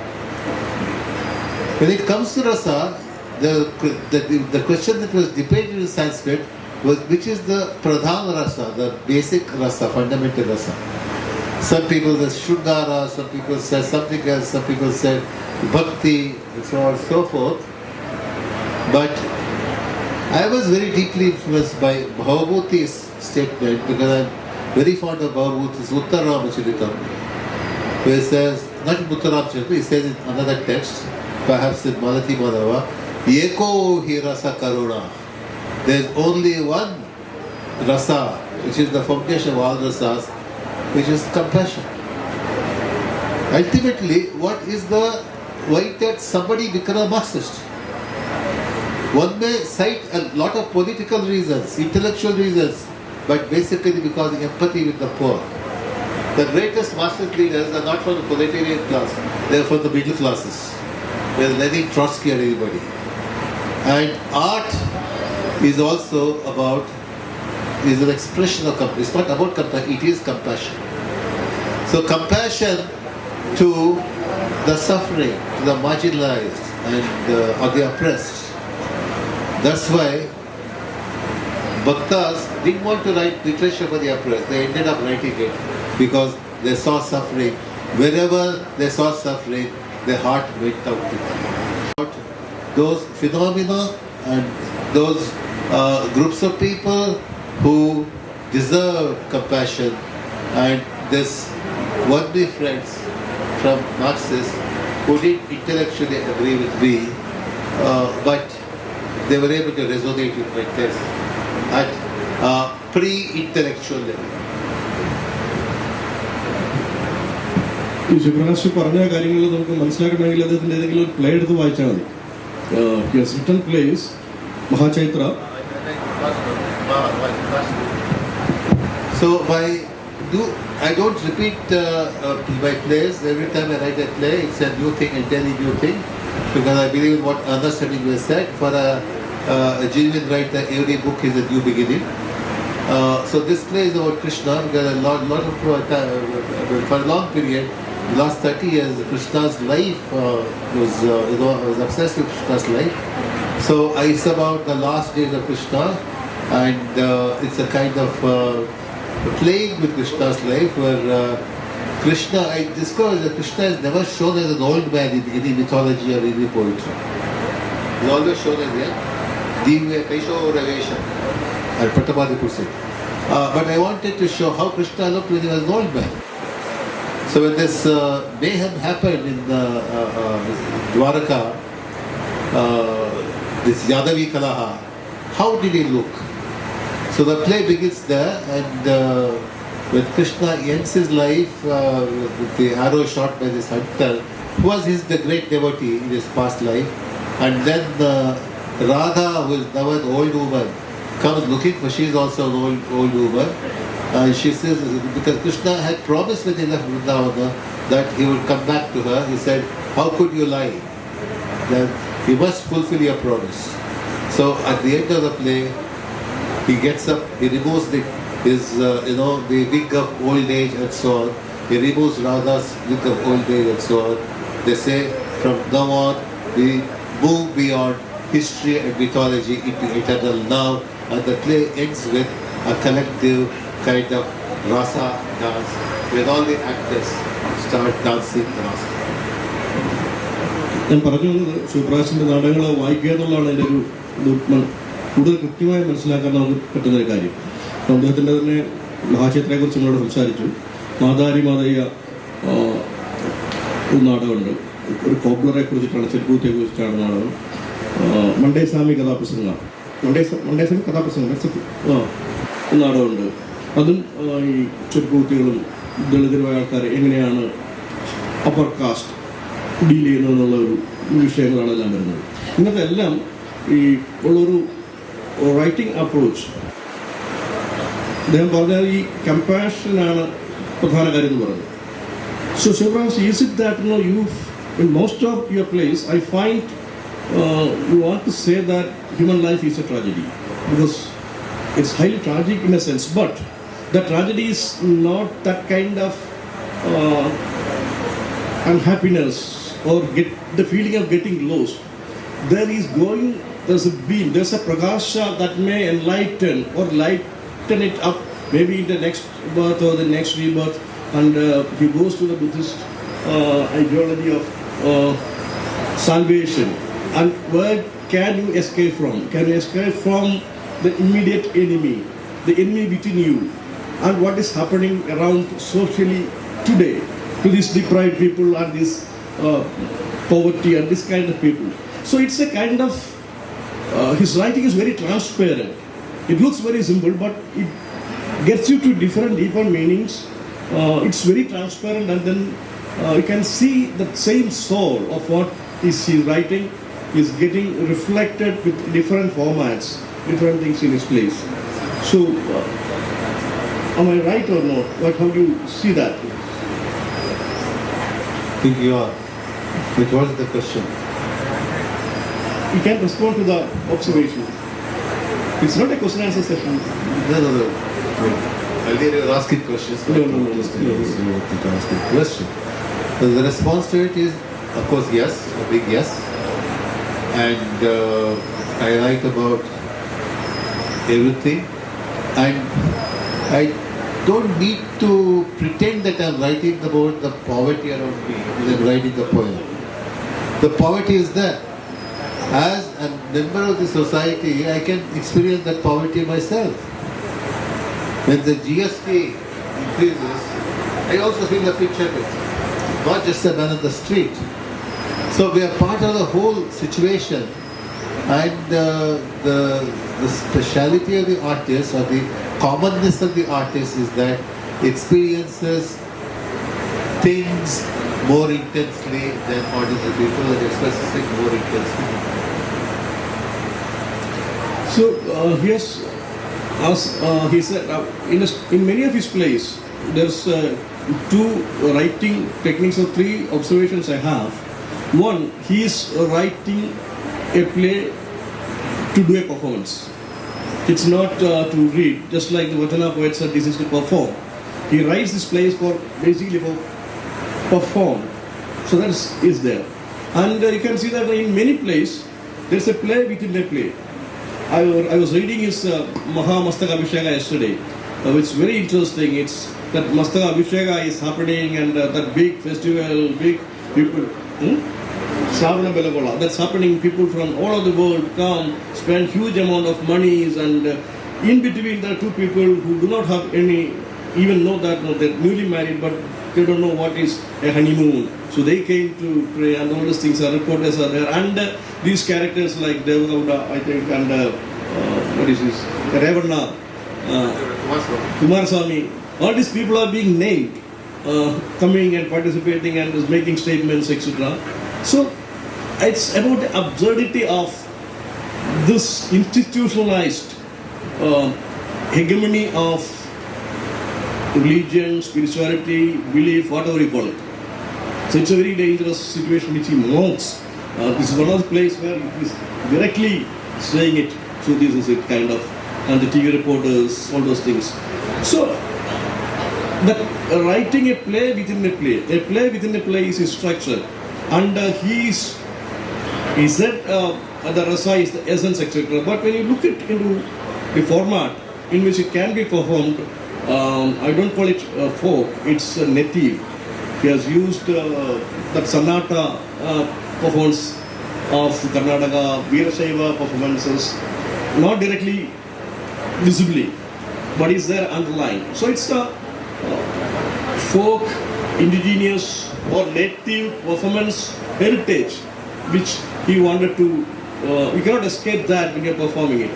When it comes to rasa, the question that was debated in Sanskrit was which is the pradhan rasa, the basic rasa, fundamental rasa. Some people said Shungara, some people said something else, some people said Bhakti, and so on and so forth. But I was very deeply influenced by Bhavabhuti's statement because I'm very fond of Bhavabhuti's Uttarramacharitam, where he says, not in Uttarramacharitam, he says in another text, perhaps in Malati Madhava, Eko hi rasa karuna. There's only one rasa, which is the foundation of all rasas, which is compassion. Ultimately, why did somebody become a Marxist? One may cite a lot of political reasons, intellectual reasons, but basically because of empathy with the poor. The greatest Marxist leaders are not from the proletariat class, they are from the middle classes. They are Lenin, Trotsky or anybody. And art is also is an expression of compassion. It's not about compassion, it is compassion. So compassion to the suffering, to the marginalized and or the oppressed. That's why Bhaktas didn't want to write literature for the oppressed. They ended up writing it because they saw suffering. Wherever they saw suffering, their heart went out to them. Those phenomena and those groups of people who deserve compassion, and this worldly friends from Marxists who didn't intellectually agree with me, but they were able to resonate with my text at pre-intellectual level. ഈ ശിവപ്രകാശ് പറഞ്ഞ കാര്യങ്ങൾ നമുക്ക് മനസ്സിലാക്കണമെങ്കിൽ അദ്ദേഹത്തിൻ്റെ ഏതെങ്കിലും ഒരു play എടുത്ത് വായിച്ചാൽ മതി. He has written plays, Mahachaitra. So I don't repeat my plays. Every time I write a play, it's a new thing, entirely new thing, because I believe in what Ernest Hemingway said. For a genuine writer, every book is a new beginning. So this play is about Krishna. Because a lot of for a long period, the last 30 years, Krishna's life was obsessed with Krishna's life. So it's about the last days of Krishna, and it's a kind of playing with Krishna's life, where Krishna, I discovered that Krishna is never shown as an old man in any mythology or any poetry. He's always shown as a Divya Kaishora Vesha, as Pattabadi said. But I wanted to show how Krishna looked when he was an old man. So when this mayhem happened in Dwaraka, this Yadavi Kalaha, how did he look? So the play begins there, and when Krishna ends his life with the arrow shot by this hunter, who was the great devotee in his past life, and then Radha, who is now an old woman, comes looking for, she is also an old woman. She says, because Krishna had promised when he left Vrindavana that he would come back to her, he said, how could you lie? That you must fulfill your promise. So at the end of the play, he gets up, he removes his the wig of old age and so on. He removes Radha's wig of old age and so on. They say from now on we move beyond history and mythology into eternal now, and the play ends with a collective kind of rasa dance when all the actors start dancing rasa. ഞാൻ പറഞ്ഞു വന്നത് ശിവപ്രകാശിൻ്റെ നാടകങ്ങൾ വായിക്കുക എന്നുള്ളതാണ് എൻ്റെ ഒരു കൂടുതൽ കൃത്യമായി മനസ്സിലാക്കാൻ നമുക്ക് പറ്റുന്നൊരു കാര്യം. അദ്ദേഹത്തിൻ്റെ തന്നെ മഹാക്ഷേത്രത്തെക്കുറിച്ച് നമ്മളോട് സംസാരിച്ചു. മാതാരി മാതയ്യ ഒരു നാടകമുണ്ട്, ഒരു കോബ്ലറെ കുറിച്ചിട്ടാണ്, ചെരുപ്പൂത്തിയെ കുറിച്ചിട്ടാണ് നാടകം. മണ്ടേസ്വാമി കഥാപ്രസംഗം, മണ്ടേസ്വാമി കഥാപ്രസംഗം നാടകമുണ്ട്. അതും ഈ ചെരുപ്പൂത്തികളും ദളിതരുമായ ആൾക്കാർ എങ്ങനെയാണ് അപ്പർ കാസ്റ്റ് ഡീൽ ചെയ്യുന്നതെന്നുള്ള ഒരു വിഷയങ്ങളാണ് എല്ലാം വരുന്നത്. ഇന്നത്തെ എല്ലാം ഈ ഉള്ളൊരു റൈറ്റിംഗ് അപ്രോച്ച് അദ്ദേഹം പറഞ്ഞാൽ ഈ കമ്പാഷനാണ് പ്രധാന കാര്യം എന്ന് പറയുന്നത്. So Shivraj, is it that you in most of your plays I find you want to say that human life is a tragedy because it's highly tragic in a sense, but the tragedy is not that kind of unhappiness or get the feeling of getting lost. There's a beam, there's a prakasha that may enlighten or lighten it up, maybe in the next birth or the next rebirth, and he goes to the Buddhist ideology of salvation. And where can you escape from? Can you escape from the immediate enemy, the enemy within you, and what is happening around socially today to these deprived people and this poverty and this kind of people? So it's a kind of his writing is very transparent. It looks very simple, but it gets you to different deeper meanings. It's very transparent, and then you can see the same soul of what is he writing is getting reflected with different formats, different things in his place. So, am I right or not? How do you see that? I think you are. Which was the question? You can respond to the observation. It's not a question answer session. No. Earlier you were asking questions. No. Asking question. So the response to it is, of course, yes, a big yes. And I write about everything, and I don't need to pretend that I'm writing about the poverty around me when I'm writing the poem. The poverty is there. As a member of the society, I can experience that poverty myself. When the GST increases, I also feel the pinch of it, not just a man on the street. So we are part of the whole situation, and the speciality of the artist or the commonness of the artist is that experiences things more intensely than ordinary people and expresses it more intensely. So here's as he said in many of his plays there's two writing techniques or three observations I have. One, he is writing a play to do a performance. It's not to read, just like the Vajana poet said, this is to perform. He writes these plays for basically for perform. So that is there. And you can see that in many plays, there's a play within a play. I was reading his Maha Mastaka Abhisheka yesterday, which is very interesting. It's that Mastaka Abhisheka is happening and that big festival, big people. Shravana Belagola, that's happening. People from all over the world come, spend huge amount of monies, and in between there are two people who do not have any, even know that they're newly married, but they don't know what is a honeymoon. So they came to pray, and all these things are reporters are there, and these characters like Devagowda, I think, and what is this, Revanna, Kumaraswamy, all these people are being named, coming and participating and is making statements, etc. So it's about the absurdity of this institutionalized hegemony of religion, spirituality, belief, whatever you call it. So it's a very dangerous situation which he wants. This is one of the places where he is directly saying it. So this is it, kind of, and the TV reporters, all those things. So that writing a play within a play is a structure, and he said the rasa is the essence, etc. But when you look it into the format in which it can be performed, I don't call it folk, it's native. He has used that Sanata performance of Karnataka, Veerashaiva performances, not directly visibly, but is there underlying. So it's a folk, indigenous or native performance heritage which he wanted to, you cannot escape that when you're performing it.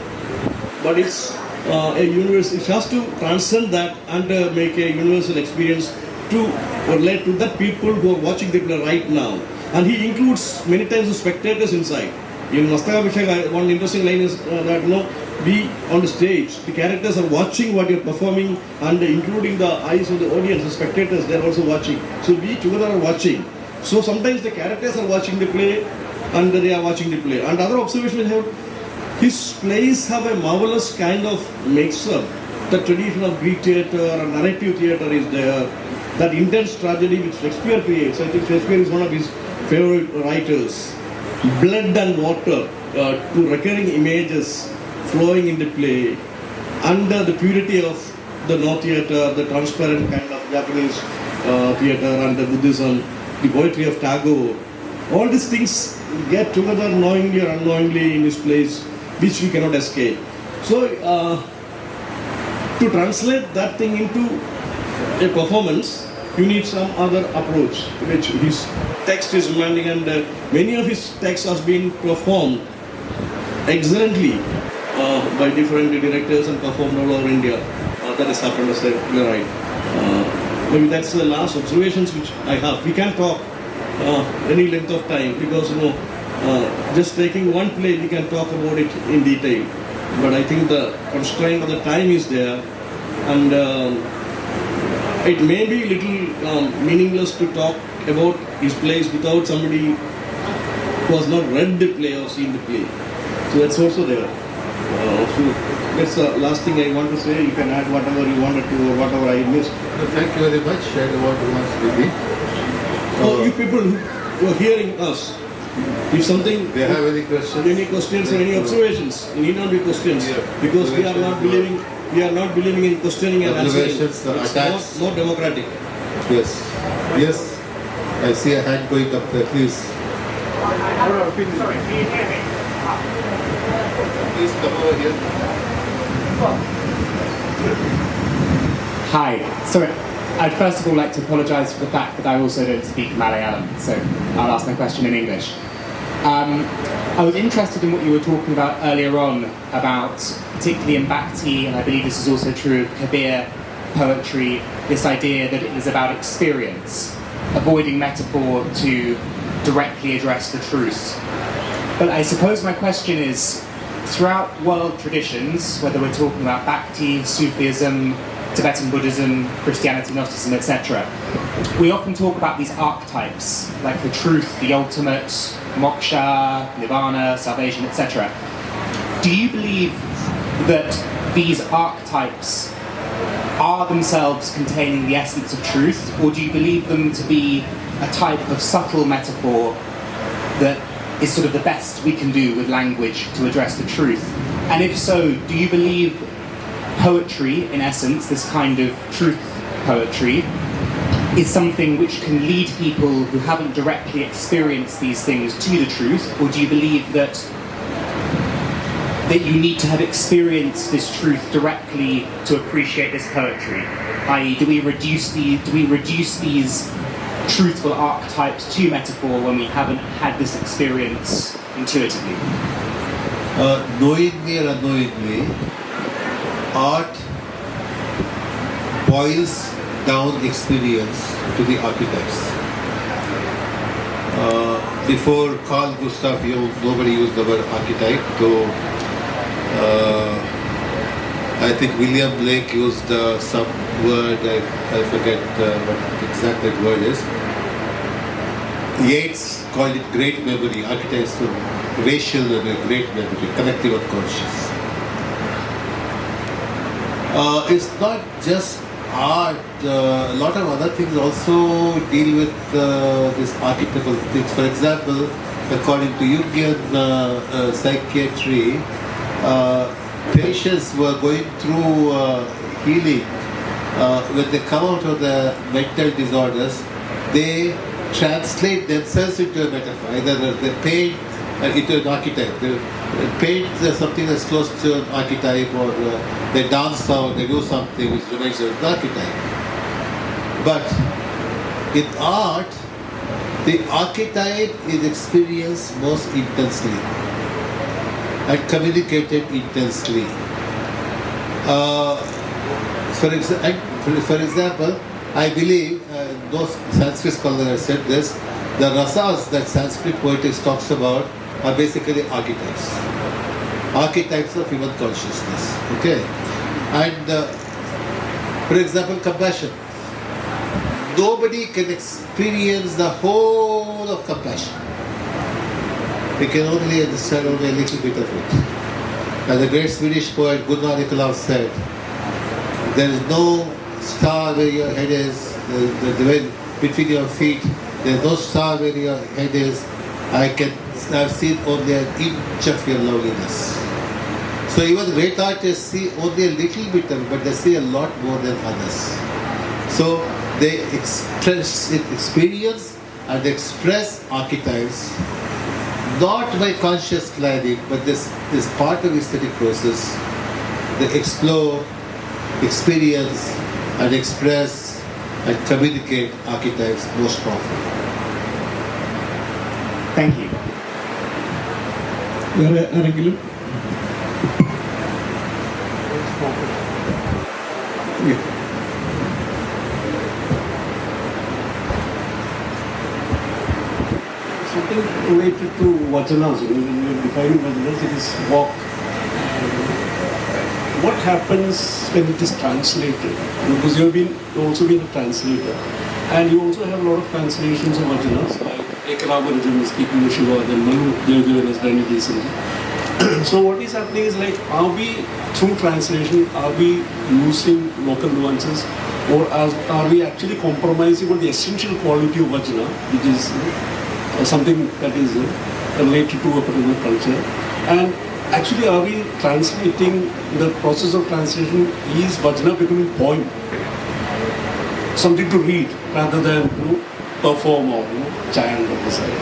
But it's a universal, it has to transcend that and make a universal experience to relate to the people who are watching the play right now. And he includes many times the spectators inside. In Mastaka Abhisheka, one interesting line is that we on the stage, the characters are watching what you're performing, and including the eyes of the audience, the spectators, they're also watching. So we together are watching. So sometimes the characters are watching the play and they are watching the play. And other observation we have, his plays have a marvelous kind of mix-up. The tradition of Greek theatre and narrative theatre is there. That intense tragedy which Shakespeare creates. I think Shakespeare is one of his favorite writers. Blood and water, two recurring images flowing in the play, under the purity of the North theatre, the transparent kind of Japanese theatre, and the Buddhism, the poetry of Tagore. All these things get together knowingly or unknowingly in this place, which we cannot escape. So, to translate that thing into a performance, you need some other approach, which his text is demanding, and many of his texts has been performed excellently by different directors and performed all over India. That has happened, as you're right. Maybe that's the last observations which I have. We can't talk any length of time because just taking one play we can talk about it in detail. But I think the constraint of the time is there, and it may be a little meaningless to talk about his plays without somebody who has not read the play or seen the play. So that's also there. So that's the last thing I want to say. You can add whatever you wanted to or whatever I missed. Thank you very much. Share what you want to be. You people who are hearing us, if something, They have any questions? or any observations, it need not be questions, because we are not believing in questioning and answering. Observations, It's attacks. more democratic. Yes. Yes. I see a hand going up there. Please. Please come over here. Hi. So I'd first of all like to apologise for the fact that I also don't speak Malayalam, so I'll ask my question in English. I was interested in what you were talking about earlier on, about particularly in Bhakti, and I believe this is also true of Kabir poetry, this idea that it is about experience, avoiding metaphor to directly address the truth. But I suppose my question is, throughout world traditions, whether we're talking about Bhakti, Sufism, Tibetan Buddhism, Christianity, Gnosticism, etc., we often talk about these archetypes, like the truth, the ultimate, moksha, nirvana, salvation, etc. Do you believe that these archetypes are themselves containing the essence of truth, or do you believe them to be a type of subtle metaphor that is sort of the best we can do with language to address the truth? And if so, do you believe poetry, in essence, this kind of truth poetry is something which can lead people who haven't directly experienced these things to the truth, or do you believe that you need to have experienced this truth directly to appreciate this poetry? I.e., do we reduce these truthful archetypes to metaphor when we haven't had this experience intuitively? Knowingly or unknowingly, art boils down experience to the archetypes. Before Carl Gustav Jung, nobody used the word archetype, though I think William Blake used some word, I forget what exact that word is. Yeats called it great memory, archetypes of racial and great memory, collective unconscious. It's not just art, a lot of other things also deal with this archetypal things. For example, according to Jungian psychiatry, patients who are going through healing, when they come out of the mental disorders, they translate themselves into a metaphor. Either they paint into an archetype. They paint something that's close to an archetype, or they dance out, they do something which reminds them of an archetype. But in art, the archetype is experienced most intensely and communicated intensely. For example, I believe, those Sanskrit scholars have said this, the rasas that Sanskrit poetics talks about are basically archetypes. Archetypes of human consciousness. Okay? And for example, compassion. Nobody can experience the whole of compassion. We can only understand only a little bit of it. As the great Swedish poet Gunnar Nicolai said, there is no star where your head is, between your feet, there is no star where your head is. I've seen only an inch of your loveliness. So even great artists see only a little bit of it, but they see a lot more than others. So they experience and express archetypes, not by conscious planning, but this is part of aesthetic process. They explore, experience, and express and communicate archetypes most powerfully. Thank you. വേറെ ആരെങ്കിലും? Something related to vajanas, when you're defining vajanas, it is walk. What happens when it is translated? Because you've also been a translator, and you also have a lot of translations of vajanas, like Ekarabarajan is speaking to Shiva, then Manu Devadevan is running recently. So what is happening is, like, are we, through translation, are we losing local nuances, or are we actually compromising on the essential quality of vajana, which is something that is related to a particular culture? And actually, are we translating, the process of translation, is vajana becoming poem, something to read rather than perform or chant or decide?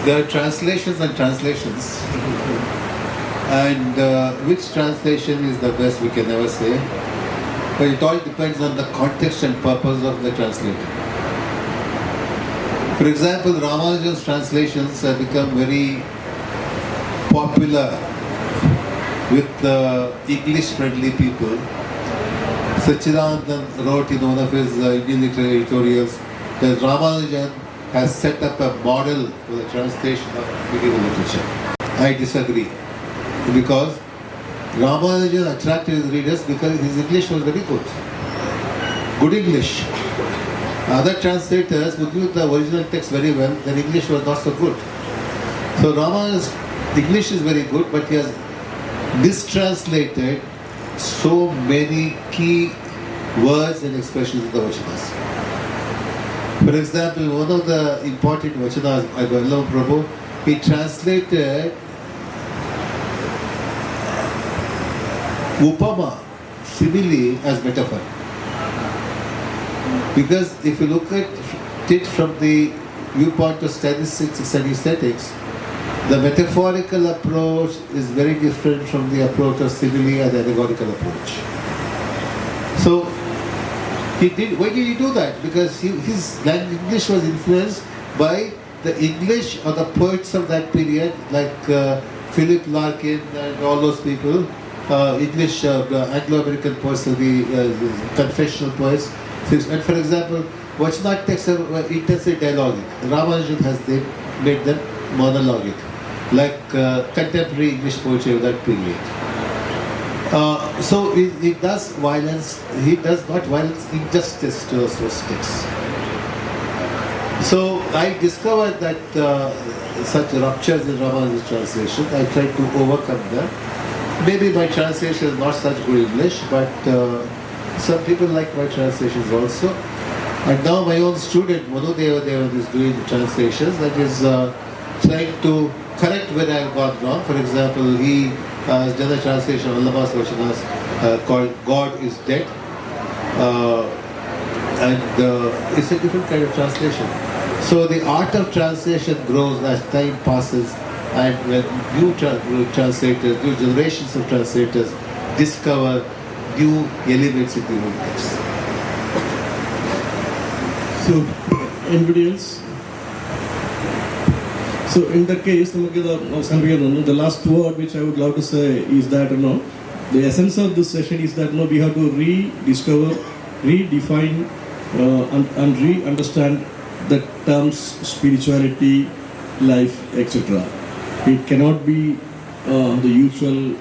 There are translations and translations. And which translation is the best, we can never say. But it all depends on the context and purpose of the translator. For example, Ramanujan's translations have become very popular with English-friendly people. Sachidanand wrote in one of his Indian literary editorials that Ramanujan has set up a model for the translation of medieval literature. I disagree, because Ramanujan attracted his readers because his English was very good. Good English. Other translators would use the original text very well, their English was not so good. So Ramanujan's English is very good, but he has mistranslated so many key words and expressions of the vachanas. For example, one of the important vachanas by Vallabh Prabhu, he upama, simile as metaphor. Because if you look at it from the viewpoint of statistics and statistics, the metaphorical approach is very different from the approach of simile and allegorical approach. So, why did he do that? Because his English was influenced by the English or the poets of that period, like Philip Larkin and all those people, English Anglo-American poets, the confessional poets. And for example, Vachanat texts are intensely dialogic. Ramanujan has made them monologic, like contemporary English poetry of that period. So he does violence, he does not violence injustice to those texts. So I discovered that such ruptures in Ramanujan's translation, I tried to overcome them. Maybe my translation is not such good English, but some people like my translations also. And now my own student, Manu Devadevan, is doing translations, that is trying to correct where I have gone wrong. For example, he has done a translation of Allama's Vachanas called God is Dead. And it's a different kind of translation. So the art of translation grows as time passes, and when new translators, new generations of translators discover new elements in the old text. So, anybody else? So, in that case, the last word which I would love to say is that the essence of this session is that we have to rediscover, redefine, and re-understand the terms spirituality, life, etc. It cannot be the usual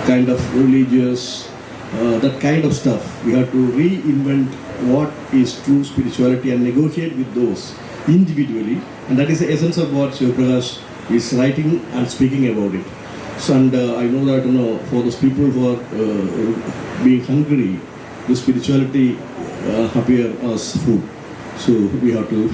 kind of religious, that kind of stuff. We have to reinvent what is true spirituality and negotiate with those individually, and that is the essence of what Shiva Prakash is writing and speaking about it. So, and I know that for those people who are being hungry, the spirituality appear as food. So we have to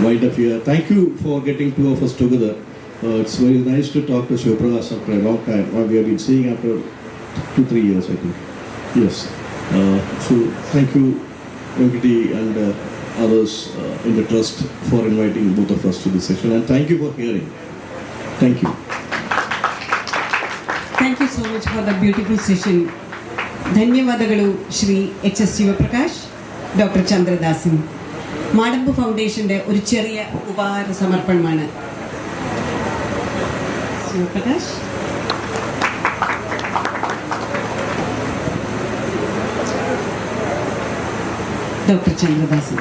wind up here. Thank you for getting two of us together. It's very nice to talk to Shiva Prakash after a long time. We have been seeing after 2-3 years, I think. Yes. So thank you, Venkati and others in the trust for inviting both of us to this session, and thank you for hearing. Thank you. Thank you so much for the beautiful session. ധന്യവാദಗಳು Shri HS Shivaprakash, doctor Chandradasan. Madampu ഫൗണ്ടേഷന്റെ ഒരു ചെറിയ ഉപഹാര സമർപ്പണമാണ്. Shivaprakash, doctor Chandradasan.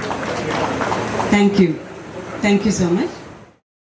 Thank you so much.